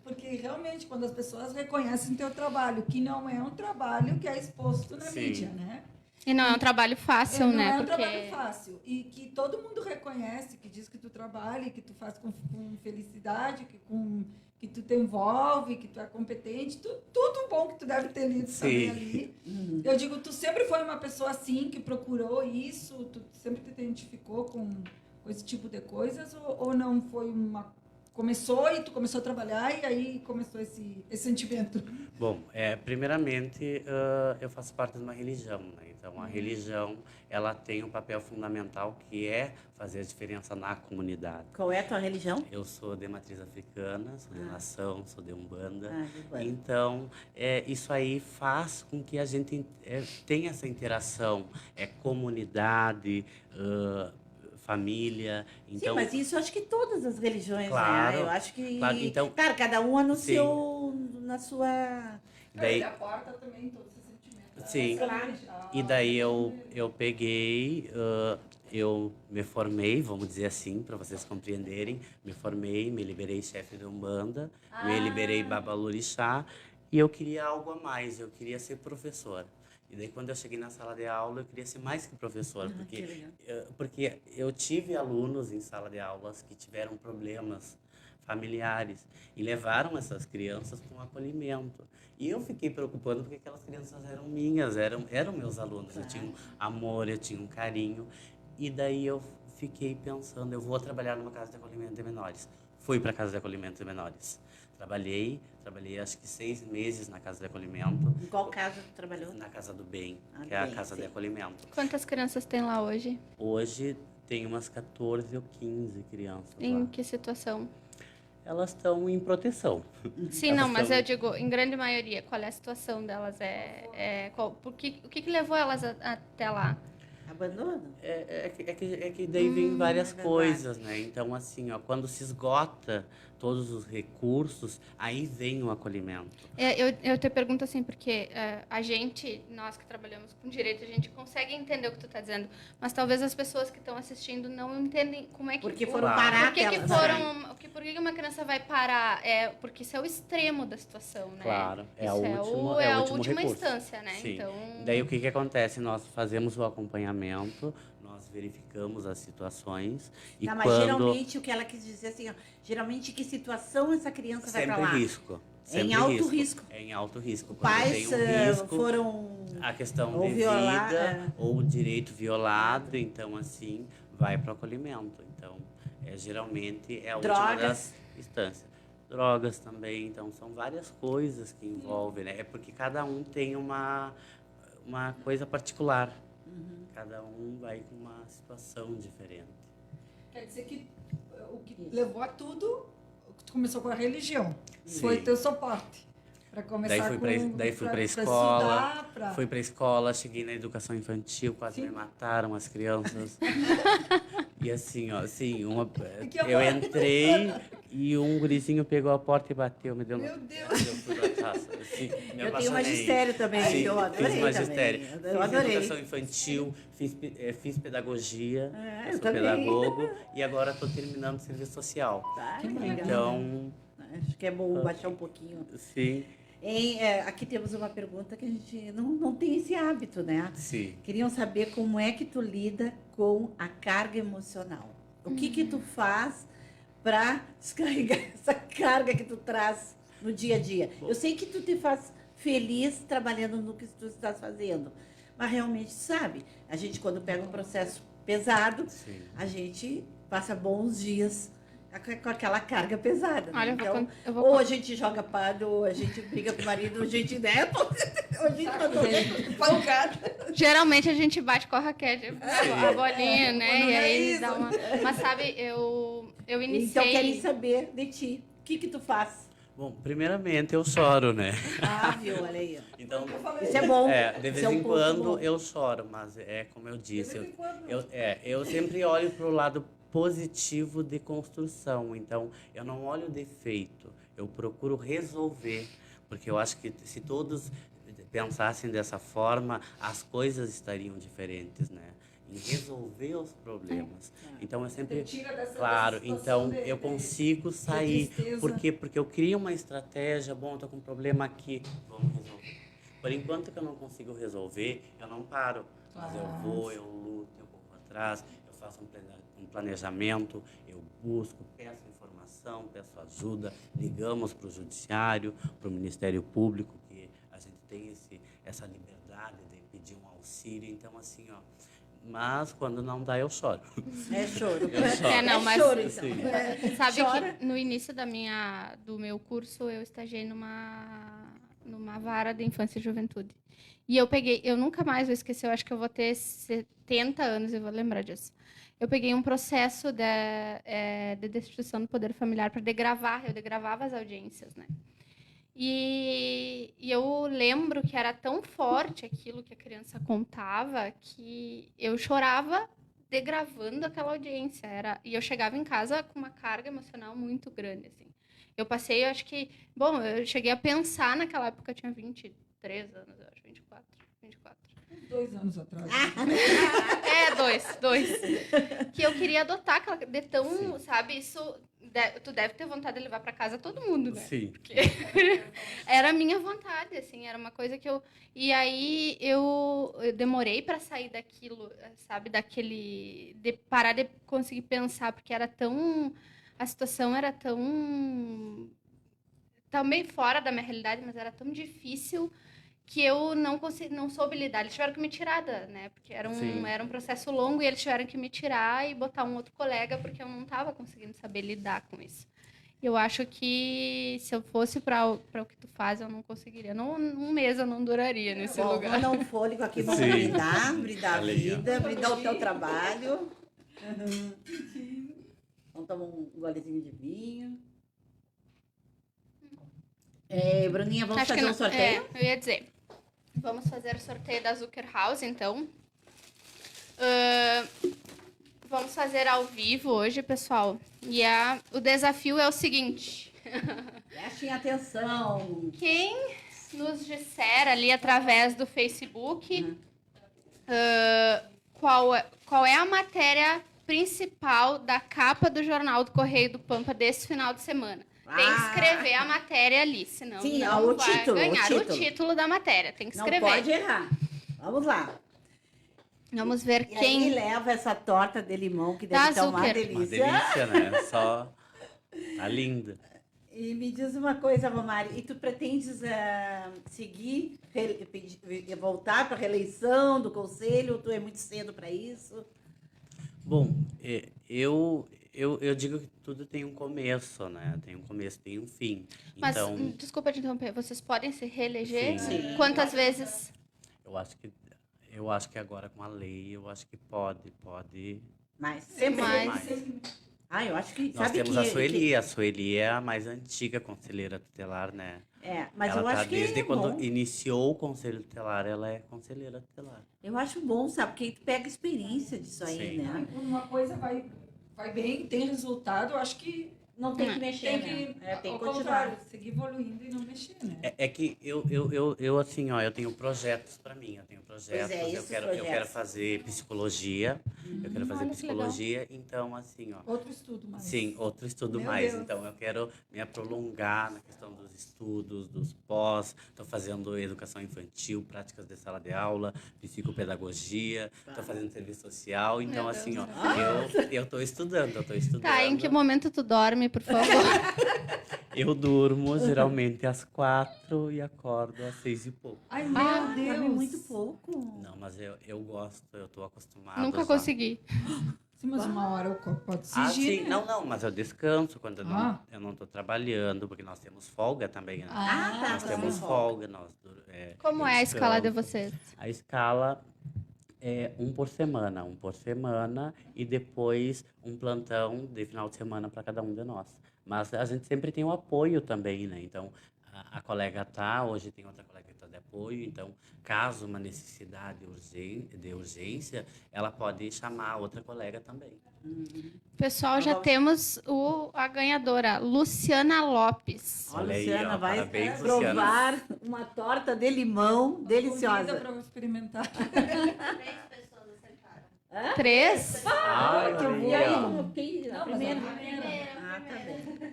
porque realmente, quando as pessoas reconhecem teu trabalho, que não é um trabalho que é exposto na Sim. mídia, né? E não é um trabalho fácil, Não né? é um Porque trabalho fácil. E que todo mundo reconhece, que diz que tu trabalha, que tu faz com felicidade, que tu te envolve, que tu é competente, tudo bom que tu deve ter lido também ali. Eu digo, tu sempre foi uma pessoa assim, que procurou isso, tu sempre te identificou com esse tipo de coisas, ou não foi começou e tu começou a trabalhar e aí começou esse sentimento? Bom, primeiramente, eu faço parte de uma religião, né? Então, a religião, ela tem um papel fundamental que é fazer a diferença na comunidade. Qual é a tua religião? Eu sou de matriz africana, sou de nação, sou de Umbanda. De Umbanda. Então, isso aí faz com que a gente tenha essa interação, comunidade, família. Então, Sim, mas isso eu acho que todas as religiões, Claro, né? Eu acho que, claro, então- cara, cada uma na sua... daí, Ele aporta também todo esse sentimento. Sim. E daí eu peguei eu me formei, vamos dizer assim, para vocês compreenderem. Me formei, me liberei chefe de Umbanda, me liberei babalorixá e eu queria algo a mais, eu queria ser professor. E daí, quando eu cheguei na sala de aula, eu queria ser mais que professor, porque eu tive alunos em sala de aulas que tiveram problemas familiares e levaram essas crianças para um acolhimento. E eu fiquei preocupando porque aquelas crianças eram minhas, eram meus alunos. Eu tinha um amor, eu tinha um carinho. E daí eu fiquei pensando, eu vou trabalhar numa casa de acolhimento de menores. Fui para a casa de acolhimento de menores. Trabalhei acho que 6 meses na casa de acolhimento. Em qual casa tu trabalhou? Na Casa do Bem, Ah, que é a bem, casa de sim. acolhimento. Quantas crianças tem lá hoje? Hoje tem umas 14 ou 15 crianças Em lá. que situação? Elas estão em proteção. Sim, Elas não, mas são- eu digo, em grande maioria, qual é a situação delas? O que levou elas até lá? Abandono? É que daí vem várias verdade. coisas, né? Então, assim, ó, quando se esgota todos os recursos, aí vem o acolhimento. Eu te pergunto assim, porque nós que trabalhamos com direito, a gente consegue entender o que tu está dizendo, mas talvez as pessoas que estão assistindo não entendem como é que... Porque foram Claro. parar Por que aquelas. foram... Por que uma criança vai parar? Porque isso é o extremo da situação, né? Claro, é Isso a a último última recurso. instância, né? Sim. Então... Daí o que acontece? Nós fazemos o acompanhamento, nós verificamos as situações e Não, mas quando geralmente o que ela quis dizer assim, ó, geralmente que situação essa criança vai para sempre lá? risco. É em sempre alto risco. É em alto risco. Quando Pais tem um risco, foram a questão ou de violar, vida ou o direito violado, então assim vai para o acolhimento. Então geralmente é a última Drogas. das instâncias. Drogas também, então são várias coisas que envolvem, né? É porque cada um tem uma coisa particular. Cada um vai com uma situação diferente. Quer dizer que o que levou a tudo, tu começou com a religião. Sim. Foi teu suporte. Para começar Daí fui para escola, fui para escola, cheguei na educação infantil, quase me mataram as crianças. E assim, ó, assim, eu entrei e um gurizinho pegou a porta e bateu, me deu Meu Deus! Eu fui pra taça, assim, me Eu tenho apaixonei. magistério também, Sim, eu adorei fiz magistério. também. Eu Fiz adorei. educação infantil, fiz pedagogia, É, eu eu sou também. pedagogo e agora estou terminando serviço social. Tá, que legal. Então, Acho que é bom baixar um pouquinho. sim, Aqui temos uma pergunta que a gente não tem esse hábito, né? sim. Queriam saber como é que tu lida com a carga emocional. O que tu faz para descarregar essa carga que tu traz no dia a dia? Eu sei que tu te faz feliz trabalhando no que tu estás fazendo, mas realmente, sabe, a gente quando pega um processo pesado, Sim. a gente passa bons dias com aquela carga pesada. Né? Olha, Então, eu vou ou a gente joga pado, ou a gente briga com o marido, ou a gente, né? Ou a gente tá pancada. Geralmente a gente bate com a raquete, a bolinha, né? Quando E não é aí isso. dá uma... Mas sabe, eu Então, iniciei... querem saber de ti. O que tu faz? Bom, primeiramente eu choro, né? Ah, viu? Olha aí. Ó. Então, Isso é bom. de vez Isso é um em ponto quando bom. eu choro, mas é como eu disse, De vez em quando. eu sempre olho para o lado positivo de construção. Então, eu não olho o defeito, eu procuro resolver, porque eu acho que se todos pensassem dessa forma, as coisas estariam diferentes, né? Em resolver os problemas. Então, eu sempre... Te tira dessa Claro, situação então de- eu consigo sair. tristeza. Por quê? Porque eu crio uma estratégia, bom, tô com um problema aqui, vamos resolver. Por enquanto que eu não consigo resolver, eu não paro. Mas eu vou, eu luto, eu corro atrás, eu faço um planejamento, eu busco, peço informação, peço ajuda, ligamos para o judiciário, para o Ministério Público, que a gente tem essa liberdade de pedir um auxílio. Então, assim, ó, mas quando não dá, eu choro. É choro. Eu choro. não, mas- choro, então. Sim. É, Sabe chora. que no início do meu curso, eu estagiei numa vara de infância e juventude. E eu nunca mais vou esquecer, eu acho que eu vou ter 70 anos e vou lembrar disso. Eu peguei um processo de destituição do poder familiar para degravar, eu degravava as audiências, né? E eu lembro que era tão forte aquilo que a criança contava que eu chorava degravando aquela audiência. E eu chegava em casa com uma carga emocional muito grande, assim. Eu passei, eu acho que... Bom, eu cheguei a pensar naquela época, eu tinha 23 anos, eu acho, 24. 2 anos atrás. dois. Que eu queria adotar, aquela de tão, sabe, isso... Tu deve ter vontade de levar para casa todo mundo, né? Sim. Porque era a minha vontade, assim, era uma coisa que eu... E aí eu demorei para sair daquilo, sabe, de parar de conseguir pensar, porque era tão... A situação era tão... Também fora da minha realidade, mas era tão difícil que eu não soube lidar. Eles tiveram que me tirar, né? Porque era um processo longo e eles tiveram que me tirar e botar um outro colega, porque eu não estava conseguindo saber lidar com isso. Eu acho que se eu fosse para o que tu faz, eu não conseguiria. Um mês eu não duraria nesse lugar. Vamos dar um fôlego aqui, vamos brindar a vida, brindar o teu trabalho. Vamos tomar um golezinho de vinho. Bruninha, vamos fazer um sorteio? Eu ia dizer. Vamos fazer o sorteio da Zucker House, então. Vamos fazer ao vivo hoje, pessoal. E o desafio é o seguinte. Prestem atenção. Quem nos disser ali através do Facebook qual é a matéria principal da capa do Jornal do Correio do Pampa desse final de semana? Tem que escrever a matéria ali, senão não vai ganhar o título da matéria. Tem que escrever. Não pode errar. Vamos lá. Vamos ver E quem... aí leva essa torta de limão, que deve estar uma delícia. Uma delícia, né? Só tá linda. E me diz uma coisa, Romário, e tu pretendes seguir, voltar para a reeleição do conselho? Ou tu é muito cedo para isso? Bom, eu digo que tudo tem um começo, né? Tem um começo, tem um fim. Mas, Então, desculpa te interromper, vocês podem se reeleger? Sim. Quantas vezes? Eu acho que agora com a lei, eu acho que pode. Mas sempre mais. Eu acho que... Nós temos a Sueli. A Sueli é a mais antiga conselheira tutelar, né? Mas ela eu acho que desde quando bom. iniciou o conselho tutelar, ela é conselheira tutelar. Eu acho bom, sabe? Porque tu pega experiência disso aí, Sim. né? Quando uma coisa vai bem, tem resultado, eu acho que Não tem que mexer, tem né? Tem ao que contrário, continuar. seguir evoluindo e não mexer, né? É que eu assim, ó, eu tenho projetos para mim, eu tenho projetos, esses eu quero projetos. fazer psicologia, eu quero fazer Olha que psicologia, então assim, ó, Outro estudo mais. sim, outro estudo Meu mais, Deus. então eu quero me prolongar na questão dos estudos, dos pós, estou fazendo educação infantil, práticas de sala de aula, psicopedagogia, estou fazendo serviço social, então Meu assim, ó, Deus. eu estou estudando, Tá, em que momento tu dorme, por favor? Eu durmo geralmente às 4 e acordo às 6 e pouco. Ai, meu Dorme Deus. muito pouco. Não, mas eu gosto, eu tô acostumado. Nunca já. consegui. Sim, mas uma hora o corpo pode Ah, exigir, sim. né? Não, mas eu descanso quando eu não tô trabalhando, porque nós temos folga também, né? tá. Nós Vocês temos têm folga. Como eu é a escala de descanso. vocês? A escala é um por semana, e depois um plantão de final de semana para cada um de nós. Mas a gente sempre tem o apoio também, né? Então, a colega hoje tem outra colega que está de apoio, então, caso uma necessidade de urgência, ela pode chamar outra colega também. Pessoal, já temos a ganhadora, Luciana Lopes. Ó, Olha aí, Luciana ó, vai parabéns, provar uma torta de limão deliciosa. para experimentar. 3? Ah, Que eu vou olha aí, ó. aí, a Não, mas primeira. a primeira. Ah, tá bem.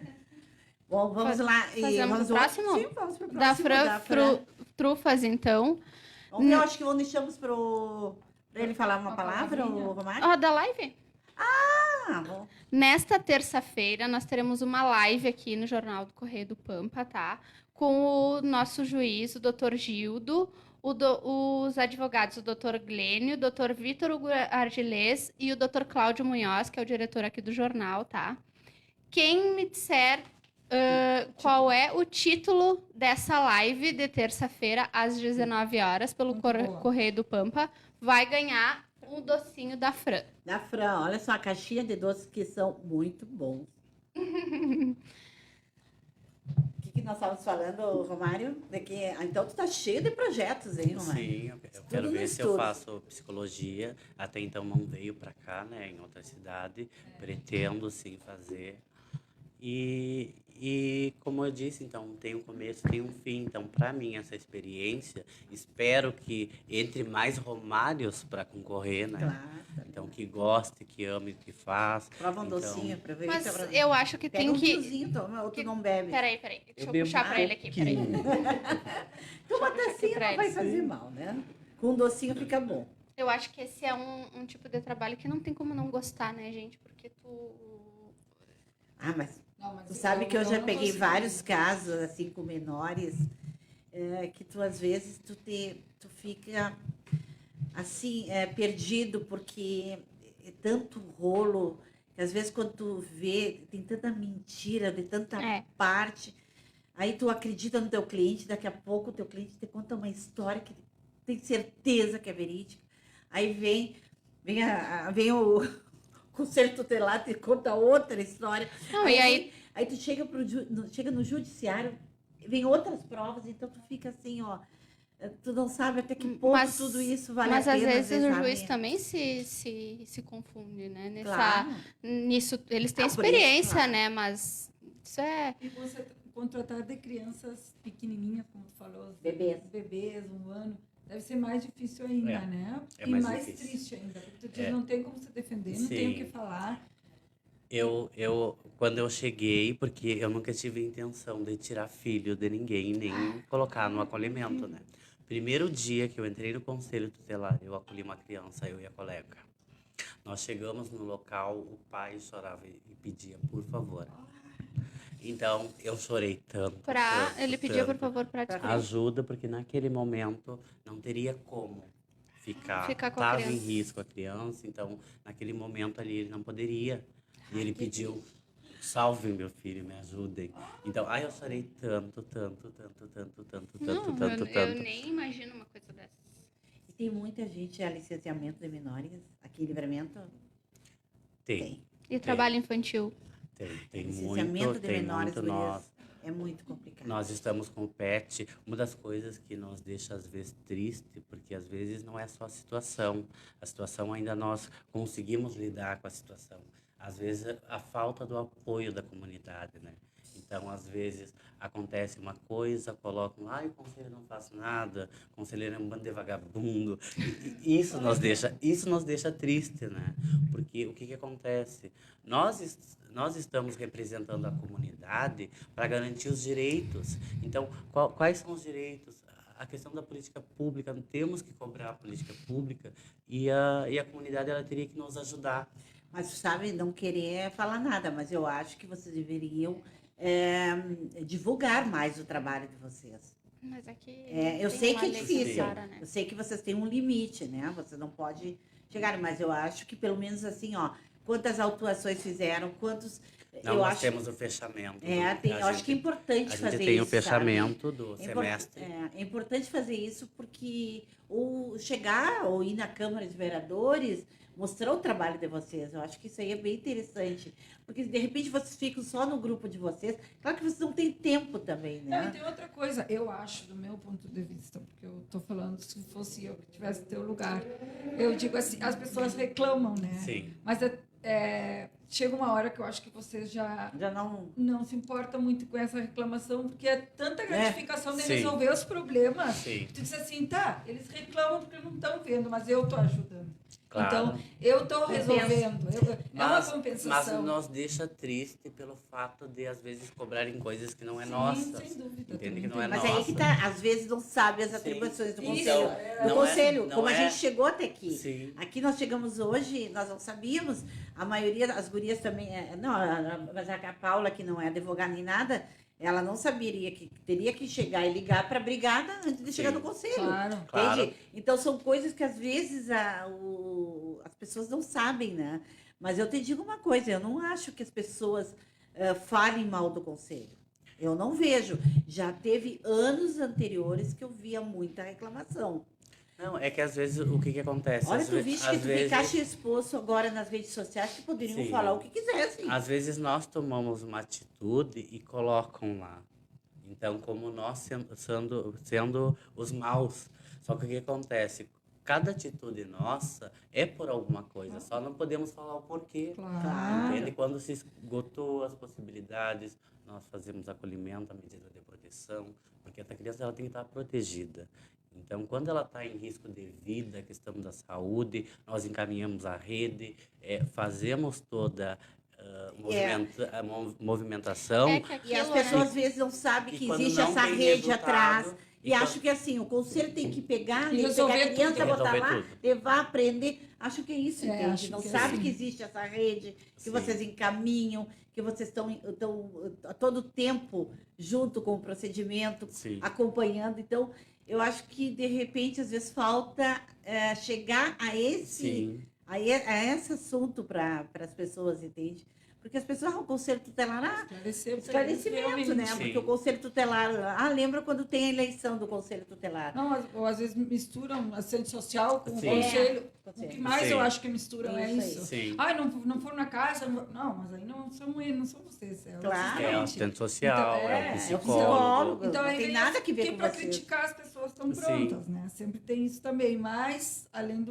Bom, vamos lá. Fazemos o próximo? Sim, vamos pro Da próximo. Trufas, então. Vamos ver, eu acho que vamos deixamos para ele falar uma palavra, o Romário. Ó, da live? Bom. Nesta terça-feira, nós teremos uma live aqui no Jornal do Correio do Pampa, tá? Com o nosso juiz, o doutor Gildo, os advogados, o doutor Glênio, o doutor Vitor Hugo Argilês e o doutor Cláudio Munhoz, que é o diretor aqui do jornal, tá? Quem me disser qual é o título dessa live de terça-feira, às 19 horas, pelo Correio do Pampa, vai ganhar um docinho da Fran. Da Fran, olha só, a caixinha de doces que são muito bons. O que nós estávamos falando, Romário? Então, tu tá cheio de projetos, hein, Romário? Sim, eu quero ver se eu faço psicologia. Até então não veio para cá, né, em outra cidade. Pretendo, sim, fazer. E como eu disse, então, tem um começo, tem um fim. Então, para mim, essa experiência, espero que entre mais Romários para concorrer, né? Claro. Então, que goste, que ame o que faz. Prova um Então, docinho, aproveita. Mas pra- eu acho que Pega tem um que... fiozinho, toma, ou tu não bebe. Peraí. Deixa eu bebo puxar pra ele aqui, peraí. Toma Deixa eu puxar aqui docinho pra não vai ele. fazer mal, né? Com um docinho fica bom. Eu acho que esse é um tipo de trabalho que não tem como não gostar, né, gente? Porque tu... Ah, mas Não, mas tu sabe que eu já não peguei consigo. vários casos, assim, com menores, que tu, às vezes, tu fica, assim, perdido, porque é tanto rolo, que às vezes quando tu vê, tem tanta mentira, de tanta É. parte, aí tu acredita no teu cliente, daqui a pouco o teu cliente te conta uma história que tem certeza que é verídica, aí vem o conselho tutelar, te conta outra história. Não, e aí... Aí tu chega, chega no judiciário, vem outras provas, então tu fica assim, ó. Tu não sabe até que ponto Mas- tudo isso vale Mas a às pena. vezes o sabe? juiz também se confunde, né? Claro. Nisso, eles têm Ah, por isso, experiência, claro. né? Mas isso é... E você contratar de crianças pequenininhas, como tu falou, Bebês. 1 ano, deve ser mais difícil ainda, É, né? é E mais mais difícil. triste ainda, porque tu diz, É. não tem como se defender, não tem o que Sim. falar. Quando eu cheguei, porque eu nunca tive intenção de tirar filho de ninguém, nem colocar no acolhimento, né? Primeiro dia que eu entrei no conselho tutelar, eu acolhi uma criança, eu e a colega. Nós chegamos no local, o pai chorava e pedia, por favor. Então, eu chorei tanto. Ele pedia, por tanto. favor, pra descobrir. Ajuda, porque naquele momento não teria como ficar Com a tava em criança. risco a criança, então naquele momento ali ele não poderia. E ele pediu, salvem meu filho, me ajudem. Então, eu chorei tanto. Não, eu nem imagino uma coisa dessas. E tem muita gente a licenciamento de menores aqui em Livramento. Tem, E trabalho infantil. tem Licenciamento muito, de tem menores, muito. gurias, é muito complicado. Nós estamos com o PET. Uma das coisas que nos deixa, às vezes, triste, porque às vezes não é só a situação ainda nós conseguimos lidar com a situação. Às vezes, a falta do apoio da comunidade, né? Então, às vezes, acontece uma coisa, colocam, o conselheiro não faz nada, o conselheiro é um bando de vagabundo. E isso nos deixa triste, né? Porque o que acontece? Nós estamos representando a comunidade para garantir os direitos. Então, quais são os direitos? A questão da política pública, temos que cobrar a política pública e a comunidade ela teria que nos ajudar. Mas, sabe, não querer falar nada, mas eu acho que vocês deveriam divulgar mais o trabalho de vocês. Mas aqui... Eu tem sei uma que é lei difícil, clara, né? eu sei que vocês têm um limite, né? Você não pode chegar, mas eu acho que pelo menos assim, ó, quantas autuações fizeram, quantos... Não, eu nós acho, temos o fechamento. eu acho que é importante a fazer gente tem isso, o fechamento do sabe? semestre. É importante fazer isso porque chegar ou ir na Câmara de Vereadores, mostrar o trabalho de vocês. Eu acho que isso aí é bem interessante. Porque, de repente, vocês ficam só no grupo de vocês. Claro que vocês não têm tempo também, Não, e né? tem outra coisa, eu acho, do meu ponto de vista, porque eu estou falando, se fosse eu que tivesse teu lugar, eu digo assim, as pessoas reclamam, né? Sim. Mas chega uma hora que eu acho que vocês já Já não... não se importa muito com essa reclamação, porque é tanta gratificação de Sim. resolver os problemas. Sim. Tu diz assim, tá, eles reclamam porque não estão vendo, mas eu estou ajudando. Claro. Então, eu estou resolvendo. É uma compensação. Mas nos deixa triste pelo fato de, às vezes, cobrarem coisas que não é Sim, nossa. sem dúvida. Entende também que não é Mas nossa. aí que tá, às vezes não sabe as Sim. atribuições do Isso. conselho. Então, Do não é- conselho, não como a é- gente chegou até aqui. Sim. Aqui nós chegamos hoje, nós não sabíamos, a maioria, as gurias também, mas a Paula, que não é advogada nem nada, ela não saberia que teria que chegar e ligar para a brigada antes de chegar Sim. no conselho. Claro. Claro. Entende? Então são coisas que às vezes as pessoas não sabem, né? Mas eu te digo uma coisa, eu não acho que as pessoas falem mal do conselho. Eu não vejo. Já teve anos anteriores que eu via muita reclamação. Não, é que às vezes o que acontece? Olha, Às tu ve- viste às que tu vezes- ficaste exposto agora nas redes sociais que poderiam Sim. falar o que quisessem. Às vezes nós tomamos uma atitude e colocam lá. Então, como nós sendo os maus. Só que o que acontece? Cada atitude nossa é por alguma coisa. Só não podemos falar o porquê. Claro. Entende? Quando se esgotou as possibilidades, nós fazemos acolhimento, a medida de proteção, porque essa criança ela tem que estar protegida. Então, quando ela está em risco de vida, a questão da saúde, nós encaminhamos a rede, fazemos toda a movimentação. É que E as aquilo, pessoas né? às vezes não sabem E que quando existe não essa tem rede resultado, atrás. E quando- acho que assim, o conselho tem que pegar, E tem que pegar a resolver criança, tudo. botar Resolver lá, tudo. levar, aprender. Acho que é isso, É, entende? acho Não que é sabe assim. que existe essa rede, que Sim. vocês encaminham, que vocês estão a todo tempo junto com o procedimento, Sim. acompanhando. Então, eu acho que, de repente, às vezes falta chegar a Sim. esse assunto para as pessoas, entende? Porque as pessoas, o conselho tutelar, esclarecimento, realmente. né? Sim. Porque o conselho tutelar, lembra quando tem a eleição do conselho tutelar? Não, ou às vezes misturam assistente social com o Sim. conselho. O Conselho. que mais Sim. eu acho que misturam é Isso aí. isso. Sim. Ai, não foram na casa. Não, mas aí não são eles, não são vocês. É o Claro. É o assistente. assistente social, Então, é é o o psicólogo. Então, não aí tem vem nada que ver porque com para vocês. criticar as pessoas estão Sim. prontas, né? Sempre tem isso também. Mas, além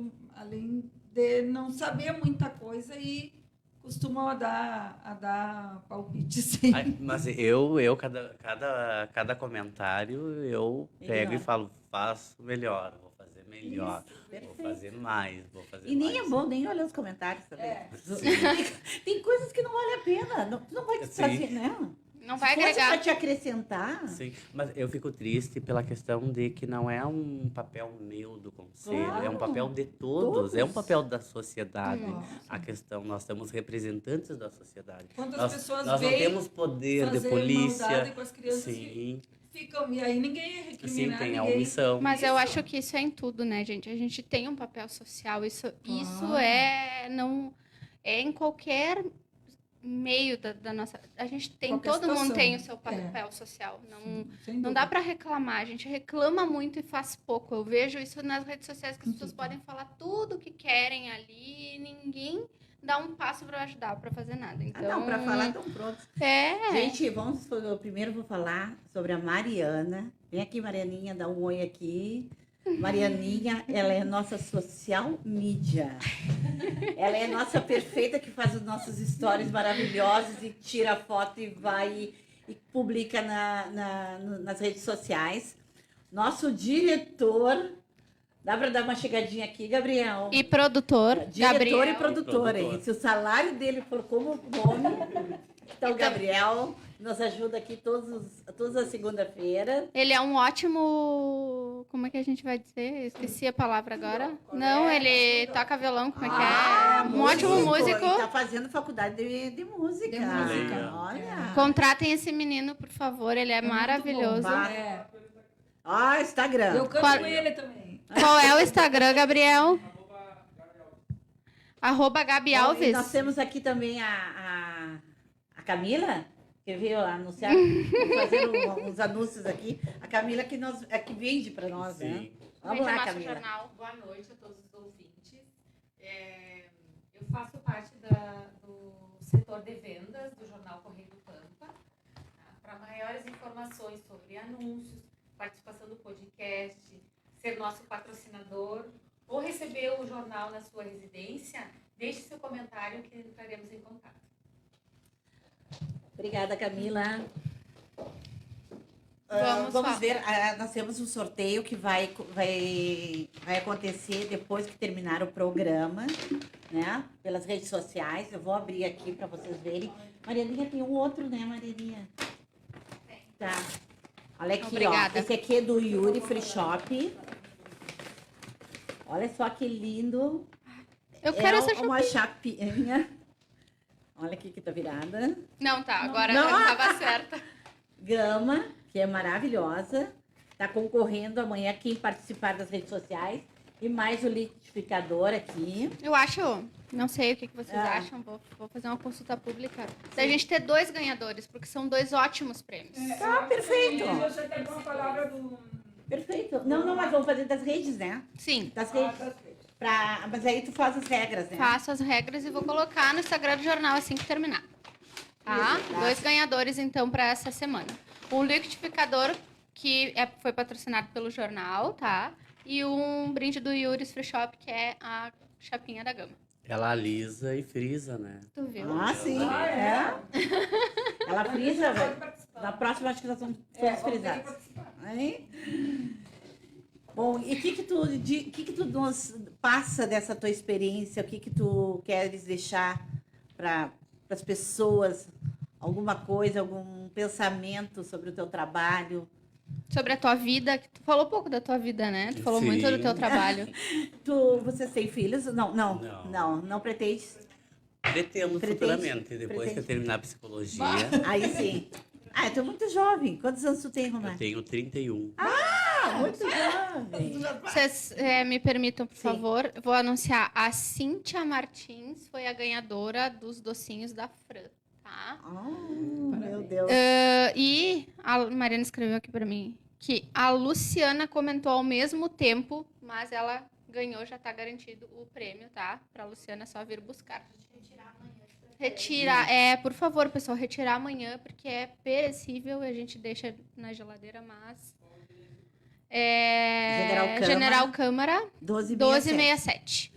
de não saber muita coisa e costumam a dar palpite, sim. Ai, mas cada comentário eu pego Melhor. e falo, faço melhor, vou fazer melhor, vou perfeito. fazer mais, vou fazer E nem mais. é bom nem olhar os comentários também. É. Tem coisas que não vale a pena. Não, tu não vai te Sim. trazer, né? Não vai Se fosse agregar. para te acrescentar. Sim, mas eu fico triste pela questão de que não é um papel meu do conselho, é um Claro. papel de todos, é um Todos. papel da sociedade. Nossa. A questão, nós somos representantes da sociedade. Quantas Nós, pessoas nós não veem temos poder de fazer polícia. maldade com as crianças e Sim, ficam. E aí ninguém sim, recrimina tem a ninguém. omissão. Mas eu acho que isso é em tudo, né, gente? A gente tem um papel social. Isso não é em qualquer meio da nossa. A gente tem, Qualquer todo mundo situação. tem o seu papel social. Sem Não dúvida. dá para reclamar. A gente reclama muito e faz pouco. Eu vejo isso nas redes sociais que as pessoas podem falar tudo o que querem ali e ninguém dá um passo para ajudar, para fazer nada. Então, Não, para falar estão prontos. é. Gente, eu primeiro vou falar sobre a Mariana. Vem aqui, Marianinha, dá um oi aqui. Marianinha, ela é nossa social media. Ela é nossa perfeita que faz os nossos stories maravilhosos e tira foto e vai e publica nas redes sociais. Nosso diretor. Dá para dar uma chegadinha aqui, Gabriel? E produtor, Diretor Gabriel. e produtor, hein? Se o salário dele for como nome, então o Gabriel nos ajuda aqui todas as segunda-feiras. Ele é um ótimo. Como é que a gente vai dizer? Esqueci a palavra agora. Não, ele toca violão, como é que é? Um ótimo músico. E tá fazendo faculdade de música. De música. Olha. Contratem esse menino, por favor. Ele é muito maravilhoso. bom, vá. É. Ó, Instagram. Eu canto Qual- com ele também. Qual é o Instagram, Gabriel? @Gabi Bom, e Alves. nós temos aqui também a Camila, que veio anunciar, vamos fazer uns anúncios aqui. A Camila que vende para nós, né? Sim. Vamos Vende o lá, nosso Camila. jornal. Boa noite a todos os ouvintes. Eu faço parte do setor de vendas do jornal Correio do Pampa. Para maiores informações sobre anúncios, participação do podcast, ser nosso patrocinador ou receber o jornal na sua residência, deixe seu comentário que entraremos em contato. Obrigada, Camila. Vamos Vamos falar. ver, nós temos um sorteio que vai acontecer depois que terminar o programa, né? Pelas redes sociais. Eu vou abrir aqui para vocês verem. Marianinha tem um outro, né, Marianinha? Tá. Olha aqui, Obrigada. ó. Esse aqui é do Yuri Free Shop. Olha só que lindo. Eu quero essa uma chapinha. Olha aqui que tá virada. Não, tá. Agora Não. já estava certa. Gama, que é maravilhosa. Tá concorrendo amanhã quem participar das redes sociais. E mais o liquidificador aqui. Eu acho. Não sei o que vocês Ah. acham. Vou fazer uma consulta pública. Se a gente ter 2 ganhadores, porque são 2 ótimos prêmios. Tá, perfeito. E você tem uma palavra do. Perfeito. Não, mas vamos fazer das redes, né? Sim. Das redes. Mas aí tu faz as regras, né? Faço as regras e vou colocar no Instagram do jornal assim que terminar. Tá? Isso, tá. 2 ganhadores, então, para essa semana. Um liquidificador que foi patrocinado pelo jornal, tá? E um brinde do Yuri's Free Shop, que é a chapinha da Gama. Ela alisa e frisa, né? Tu viu? Ah, sim. Ah, É. Ela frisa, Pode velho. participar. Na próxima, acho que nós vamos É, frisar. pode participar. Aí. Bom, e que tu nos passa dessa tua experiência? O que tu queres deixar para as pessoas? Alguma coisa, algum pensamento sobre o teu trabalho? Sobre a tua vida, que tu falou pouco da tua vida, né? Tu falou muito do Sim. teu trabalho. Vocês têm filhos? Não pretendes? Pretendo Pretende? futuramente, depois que Pretende? eu terminar a psicologia. Aí sim. Ah, eu tô muito jovem. Quantos anos tu tem, Eu Romário? tenho 31. Muito jovem. Vocês me permitam, por Sim. favor, eu vou anunciar. A Cíntia Martins foi a ganhadora dos docinhos da Fran, tá? Meu Deus. E a Mariana escreveu aqui pra mim que a Luciana comentou ao mesmo tempo, mas ela ganhou, já tá garantido o prêmio, tá? Pra Luciana, é só vir buscar. Retirar, por favor, pessoal, retirar amanhã, porque é perecível e a gente deixa na geladeira, mas... General Câmara 1267. 1267.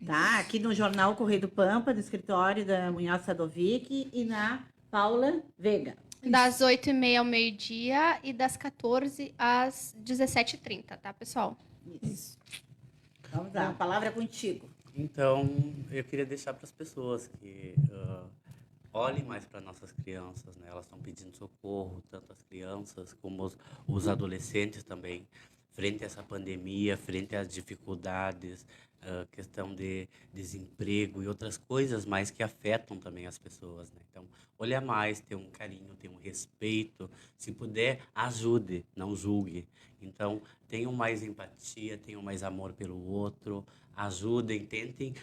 Tá, aqui no jornal Correio do Pampa, no escritório da Munhoz Sadovic e na Paula Veiga. Das 8h30 ao meio-dia e das 14 às 17h30, tá, pessoal? Isso. Vamos lá, a palavra é contigo. Então, eu queria deixar para as pessoas que olhem mais para nossas crianças, né? Elas estão pedindo socorro, tanto as crianças como os adolescentes também, frente a essa pandemia, frente às dificuldades, questão de desemprego e outras coisas mais que afetam também as pessoas, né? Então, olha mais, ter um carinho, ter um respeito, se puder, ajude, não julgue. Então, tenham mais empatia, tenham mais amor pelo outro, ajudem, tentem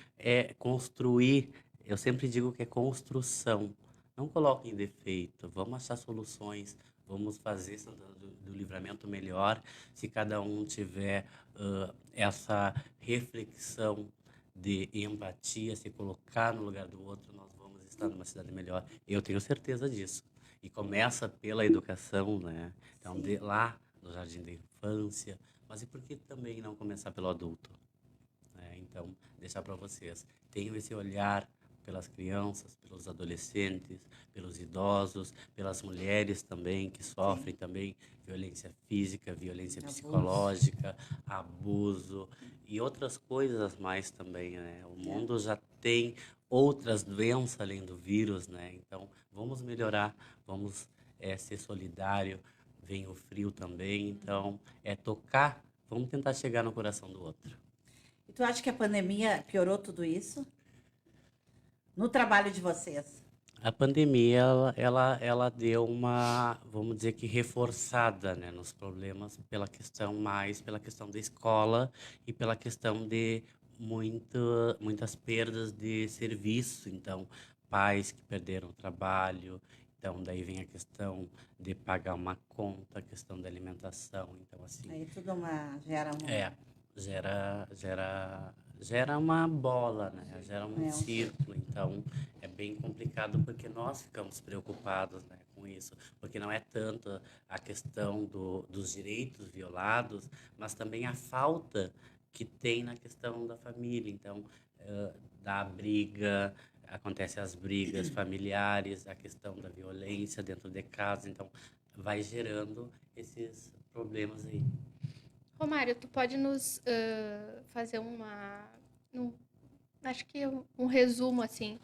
construir. Eu sempre digo que é construção. Não coloquem defeito, vamos achar soluções, vamos fazer Santana do Livramento melhor. Se cada um tiver essa reflexão de empatia, se colocar no lugar do outro, nós vamos estar numa cidade melhor. Eu tenho certeza disso. E começa pela educação, né? Então, lá no Jardim da Infância, mas e por que também não começar pelo adulto? Então, deixar para vocês, tenham esse olhar pelas crianças, pelos adolescentes, pelos idosos, pelas mulheres também que sofrem também violência física, violência psicológica, abuso e outras coisas mais também, né? O mundo já tem outras doenças além do vírus, né? Então, vamos melhorar, vamos ser solidário, vem o frio também, então, tocar, vamos tentar chegar no coração do outro. E tu acha que a pandemia piorou tudo isso? No trabalho de vocês? A pandemia, ela deu uma, vamos dizer que reforçada, né, nos problemas pela questão da escola e pela questão de muitas perdas de serviço. Então, pais que perderam o trabalho, então daí vem a questão de pagar uma conta, a questão da alimentação. Então, assim, Aí tudo gera uma bola, né? Gera um É. círculo. Então, é bem complicado porque nós ficamos preocupados, né, com isso. Porque não é tanto a questão dos direitos violados, mas também a falta que tem na questão da família. Então, da briga, acontecem as brigas familiares, a questão da violência dentro de casa. Então, vai gerando esses problemas aí. Romário, tu pode nos fazer acho que um resumo, assim.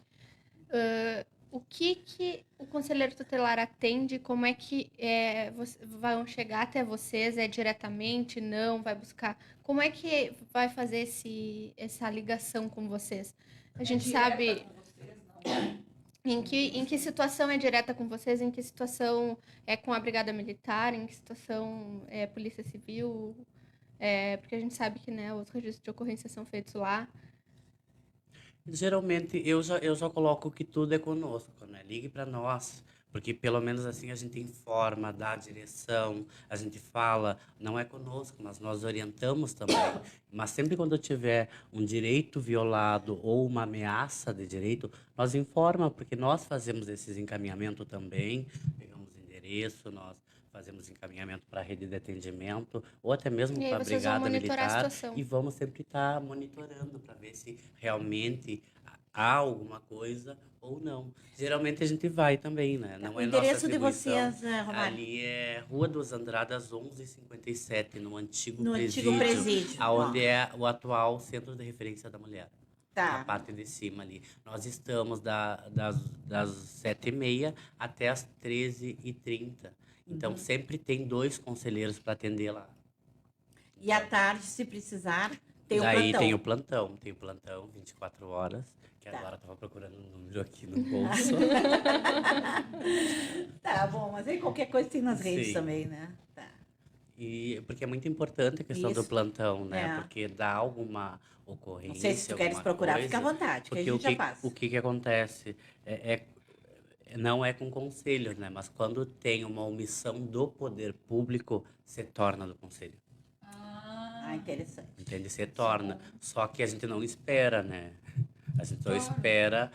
O que o conselheiro tutelar atende? Como é que vão chegar até vocês? É diretamente? Não? Vai buscar? Como é que vai fazer essa ligação com vocês? A gente sabe... Em que situação é direta com vocês? Em que situação é com a Brigada Militar? Em que situação é Polícia Civil? Porque a gente sabe que, né, os registros de ocorrência são feitos lá. Geralmente, eu já coloco que tudo é conosco, né? Ligue para nós, porque pelo menos assim a gente informa, dá a direção, a gente fala, não é conosco, mas nós orientamos também. Mas sempre quando tiver um direito violado ou uma ameaça de direito, nós informa, porque nós fazemos esses encaminhamentos também, pegamos endereço, nós fazemos encaminhamento para a rede de atendimento ou até mesmo E aí para a vocês vão Brigada monitorar a Militar situação. e vamos sempre estar monitorando para ver se realmente há alguma coisa ou não. Geralmente a gente vai também, né? Não O é nossa endereço de atribuição. vocês, Romário? Ali é Rua dos Andradas 1157, no antigo No antigo presídio, presídio. aonde Ó, é o atual Centro de Referência da Mulher. Na tá. parte de cima ali. Nós estamos das 7h30 até as 13h30. Então, sempre tem 2 conselheiros para atender lá. E à tarde, se precisar, tem o Daí plantão. tem o plantão 24 horas, que Tá. agora eu tava procurando um número aqui no bolso. Tá bom, mas aí qualquer coisa tem nas redes Sim. também, né? Tá. E porque é muito importante a questão do Isso. plantão, né? É. Porque dá alguma ocorrência, Não sei se tu queres alguma procurar, coisa, fica à vontade, que a porque gente já passa. o que que acontece? Não é com conselho, né? Mas quando tem uma omissão do poder público, se torna do conselho. Ah, interessante. Entende? Se torna. Só que a gente não espera, né? A gente só Claro. espera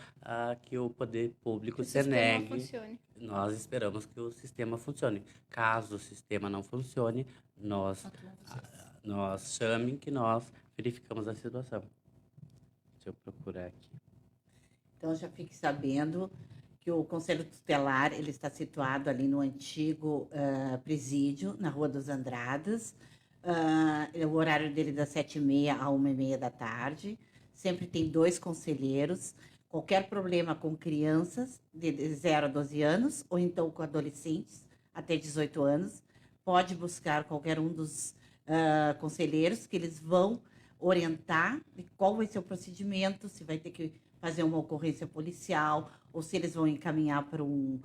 que o poder público Que o se sistema negue. funcione. Nós esperamos que o sistema funcione. Caso o sistema não funcione, nós chamem que nós verificamos a situação. Deixa eu procurar aqui. Então, já fique sabendo que o Conselho Tutelar ele está situado ali no antigo presídio, na Rua dos Andradas. O horário dele é das 7h30 a 1h30 da tarde. Sempre tem 2 conselheiros. Qualquer problema com crianças de 0 a 12 anos, ou então com adolescentes até 18 anos, pode buscar qualquer um dos conselheiros, que eles vão orientar de qual vai ser o procedimento, se vai ter que fazer uma ocorrência policial, ou se eles vão encaminhar para um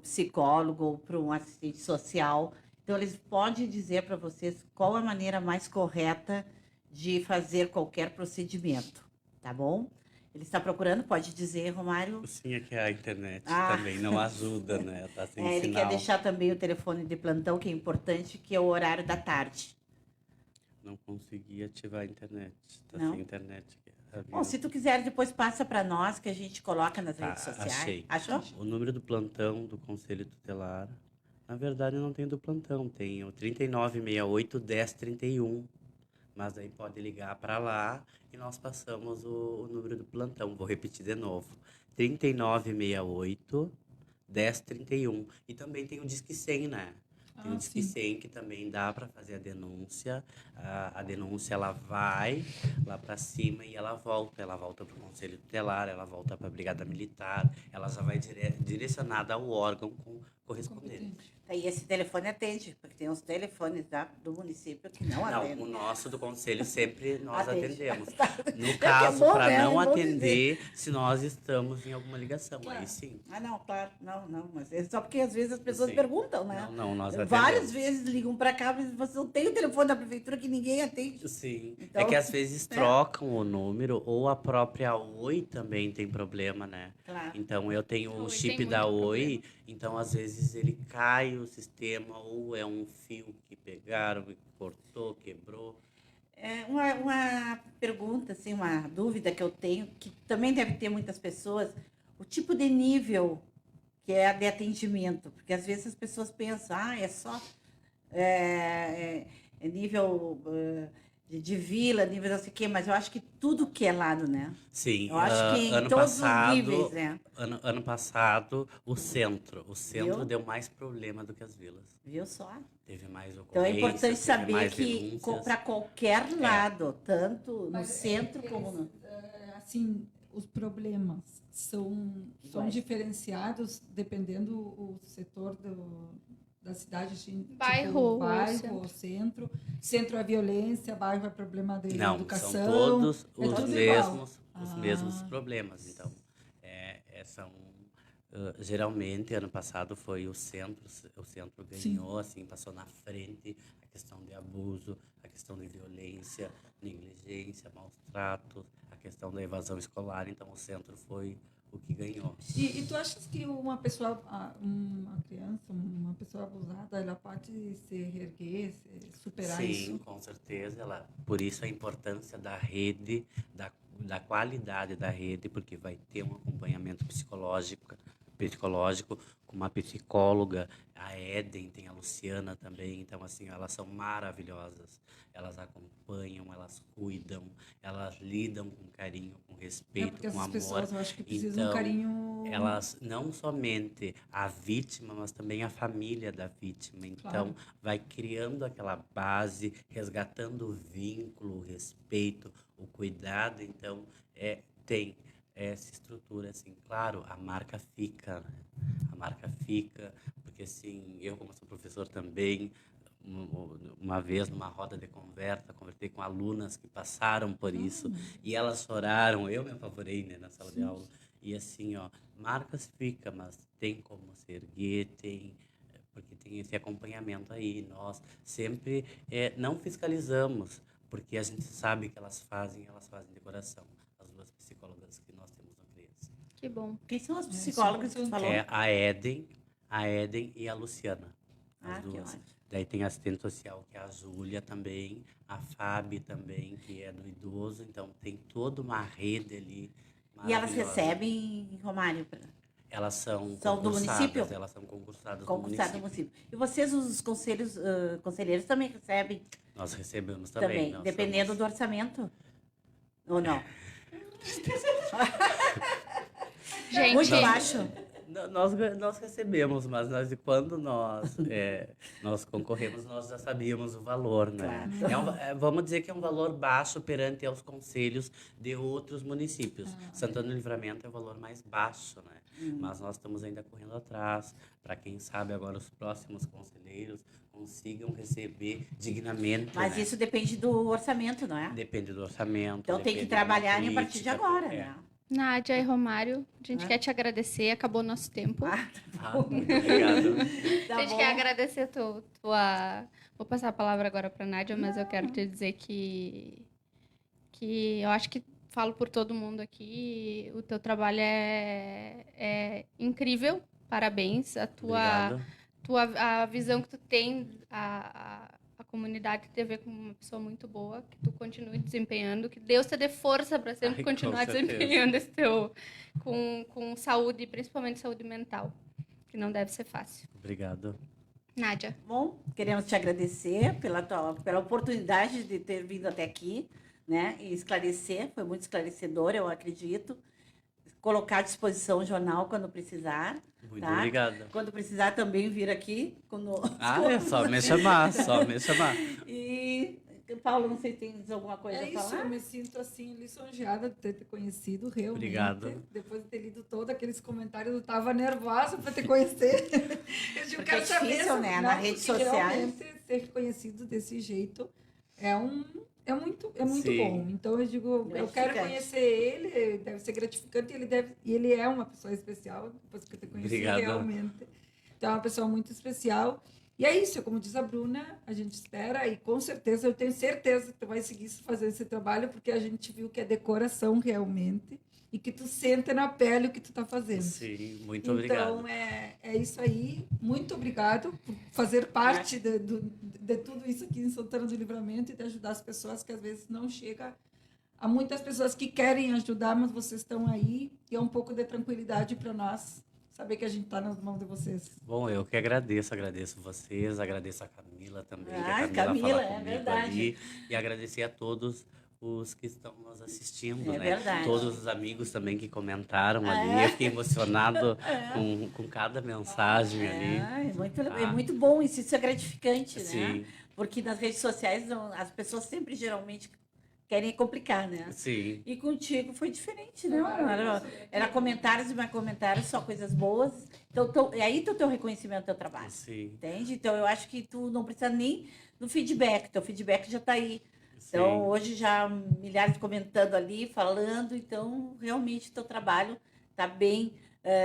psicólogo ou para um assistente social. Então, eles podem dizer para vocês qual a maneira mais correta de fazer qualquer procedimento, tá bom? Ele está procurando, pode dizer, Romário? Sim, é que a internet Ah. também não ajuda, né? Tá sem Ele sinal. quer deixar também o telefone de plantão, que é importante, que é o horário da tarde. Não consegui ativar a internet. Tá Não? sem internet aqui. Bom, se tu quiser, depois passa para nós, que a gente coloca nas Tá, redes sociais. achei. Achou? O número do plantão do Conselho Tutelar, na verdade não tem do plantão, tem o 3968-1031. Mas aí pode ligar para lá e nós passamos o número do plantão. Vou repetir de novo. 3968-1031. E também tem o Disque 100, né? Tem o Disque 100 que também dá para fazer a denúncia. A denúncia ela vai lá para cima e ela volta. Ela volta para o Conselho Tutelar, ela volta para a Brigada Militar. Ela já vai direcionada ao órgão correspondente. E esse telefone atende, porque tem uns telefones do município que não Não, atendem. o nosso do conselho sempre nós Atende. atendemos. É No que caso, é bom, para né? não É bom atender, se nós estamos em alguma ligação, Claro. aí sim. Ah, não, claro. Não, mas é só porque às vezes as pessoas Sim. perguntam, né? Não, nós atendemos. Várias vezes ligam para cá, mas você não tem o telefone da prefeitura que ninguém atende. Sim. Então, É que às vezes trocam o número, ou a própria Oi também tem problema, né? Claro. Então eu tenho A o Oi chip tem da muito Oi, então às vezes ele cai o sistema, ou é um fio que pegaram, que cortou, quebrou. É uma pergunta, assim, uma dúvida que eu tenho, que também deve ter muitas pessoas, o tipo de nível que é de atendimento, porque às vezes as pessoas pensam, é só nível de vila, nível não sei o quê, mas eu acho que tudo que é lado, né? Sim, Eu acho que em ano todos passado, os níveis, né? ano passado, o centro Viu? deu mais problema do que as vilas. Viu só? Teve mais Então é ocorrências, importante teve saber mais que denúncias. para qualquer lado, tanto no Mas centro como no... Assim, os problemas são Iguais. diferenciados dependendo o setor da cidade, assim, Bairro, tipo, ou bairro centro. ou centro. Centro é violência, bairro é problema de Não, educação. são todos é os tudo mesmos, igual. os Ah. mesmos problemas. Então, geralmente, ano passado foi o centro ganhou, assim, passou na frente a questão de abuso, a questão de violência, negligência, maus tratos, a questão da evasão escolar. Então, o centro foi o que ganhou. E tu achas que uma pessoa, uma criança, uma pessoa abusada, ela pode se reerguer, superar Sim, isso? com certeza. Por isso a importância da rede, da qualidade da rede, porque vai ter um acompanhamento psicológico psicológico, com uma psicóloga, a Eden, tem a Luciana também. Então, assim, elas são maravilhosas. Elas acompanham, elas cuidam, elas lidam com carinho, com respeito, Porque com essas amor. pessoas, eu acho que precisam de um Então, carinho. elas, não somente a vítima, mas também a família da vítima. Então, Claro. vai criando aquela base, resgatando o vínculo, o respeito, o cuidado. Então, tem essa estrutura, assim. Claro, a marca fica, né? A marca fica, porque, assim, eu, como sou professor também, uma vez, numa roda de conversa, conversei com alunas que passaram por isso, e elas choraram. Eu me apavorei, né, na sala de aula. E, assim, ó, marcas fica, mas tem como se erguer, porque tem esse acompanhamento aí. Nós sempre não fiscalizamos, porque a gente sabe que elas fazem de coração. As duas psicólogas que nós temos no CRIAS. Que bom. Quem são as isso é psicólogas que tu importante. falou? É a Eden e a Luciana. As Ah, que duas. ótimo. Daí tem a assistente social, que é a Júlia também, a Fábio também, que é do idoso. Então, tem toda uma rede ali E elas maravilhosa. recebem, Romário, Elas são São do concursadas, município? elas são concursadas concursado do do município. município. E vocês, os conselheiros, também recebem? Nós recebemos também. Nós Dependendo somos- do orçamento? Ou não? Gente, Muito baixo? Nós recebemos, mas quando nós concorremos, nós já sabíamos o valor, né? Vamos dizer que é um valor baixo perante aos conselhos de outros municípios. Santana do Livramento é o valor mais baixo, né? Mas nós estamos ainda correndo atrás, para quem sabe agora os próximos conselheiros consigam receber dignamente, Mas né? isso depende do orçamento, não é? Depende do orçamento. Então tem que depende da trabalhar a partir de política, agora, é. né? Nádia e Romário, a gente Ah. quer te agradecer, acabou o nosso tempo. Muito obrigado. Tá A gente bom. quer agradecer tua. Vou passar a palavra agora para Nádia, mas eu quero te dizer que eu acho que falo por todo mundo aqui. O teu trabalho é incrível. Parabéns. Obrigado. A visão que tu tem, a comunidade te vê como uma pessoa muito boa, que tu continue desempenhando, que Deus te dê força para sempre Ai, com continuar certeza. desempenhando esse teu com saúde, principalmente saúde mental, que não deve ser fácil. Obrigado. Nádia. Bom, queremos te agradecer pela oportunidade de ter vindo até aqui, né? E esclarecer, foi muito esclarecedor, eu acredito. Colocar à disposição o jornal quando precisar. Muito Tá? obrigado. Quando precisar também vir aqui conosco. É só me chamar, só me chamar. E, Paulo, não sei se tem alguma coisa É a isso, falar. eu me sinto assim lisonjeada de ter te conhecido, realmente. Obrigado. Depois de ter lido todos aqueles comentários, eu estava nervosa para te conhecer. Eu digo, Porque quero é saber difícil, se- né, não, nas redes porque sociais. realmente ser reconhecido desse jeito é muito Sim. bom. Então eu digo, eu quero Gratificante. conhecer ele, deve ser gratificante, e ele é uma pessoa especial, depois que eu te conheci Obrigado. realmente. Então é uma pessoa muito especial. E é isso, como diz a Bruna, a gente espera e com certeza, eu tenho certeza que tu vai seguir fazendo esse trabalho, porque a gente viu que é decoração realmente e que tu sente na pele o que tu tá fazendo. Sim, muito Então, obrigado. é isso aí. Muito obrigado por fazer parte de tudo isso aqui em Santana do Livramento e de ajudar as pessoas que às vezes não chega. Há muitas pessoas que querem ajudar, mas vocês estão aí e é um pouco de tranquilidade para nós saber que a gente está nas mãos de vocês. Bom, eu que agradeço vocês, agradeço a Camila também, que Ah, a Camila Camila, fala é comigo verdade. ali, e agradecer a todos os que estão nos assistindo, É né? verdade. Todos os amigos também que comentaram ali, eu fiquei emocionado com cada mensagem ali. É muito bom isso, isso é gratificante, né? Sim, Porque nas redes sociais as pessoas sempre geralmente querem complicar, né? sim, E contigo foi diferente, né? Era comentários e mais comentários, só coisas boas. Então, e aí teu reconhecimento do teu trabalho, sim, entende? Então, eu acho que tu não precisa nem do feedback, teu feedback já está aí. Então, sim. hoje já milhares comentando ali, falando, então, realmente teu trabalho está bem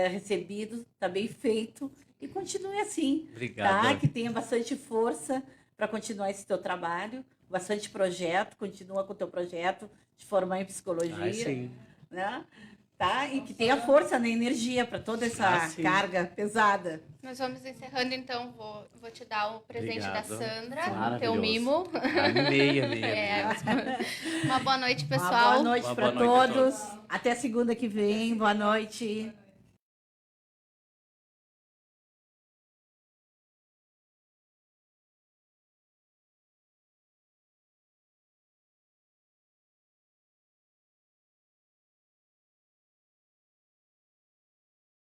recebido, está bem feito e continue assim, tá? Obrigado. Que tenha bastante força para continuar esse teu trabalho, bastante projeto, continua com o teu projeto de formar em psicologia, Ai, sim. né? Tá? E que tenha força, né? Energia para toda essa sim. carga pesada. Nós vamos encerrando, então. Vou te dar o presente Obrigado. da Sandra, o Maravilhoso. teu mimo. Amei. É, uma boa noite, Uma pessoal. boa noite Uma para boa noite a todos. Até segunda que vem. Boa noite.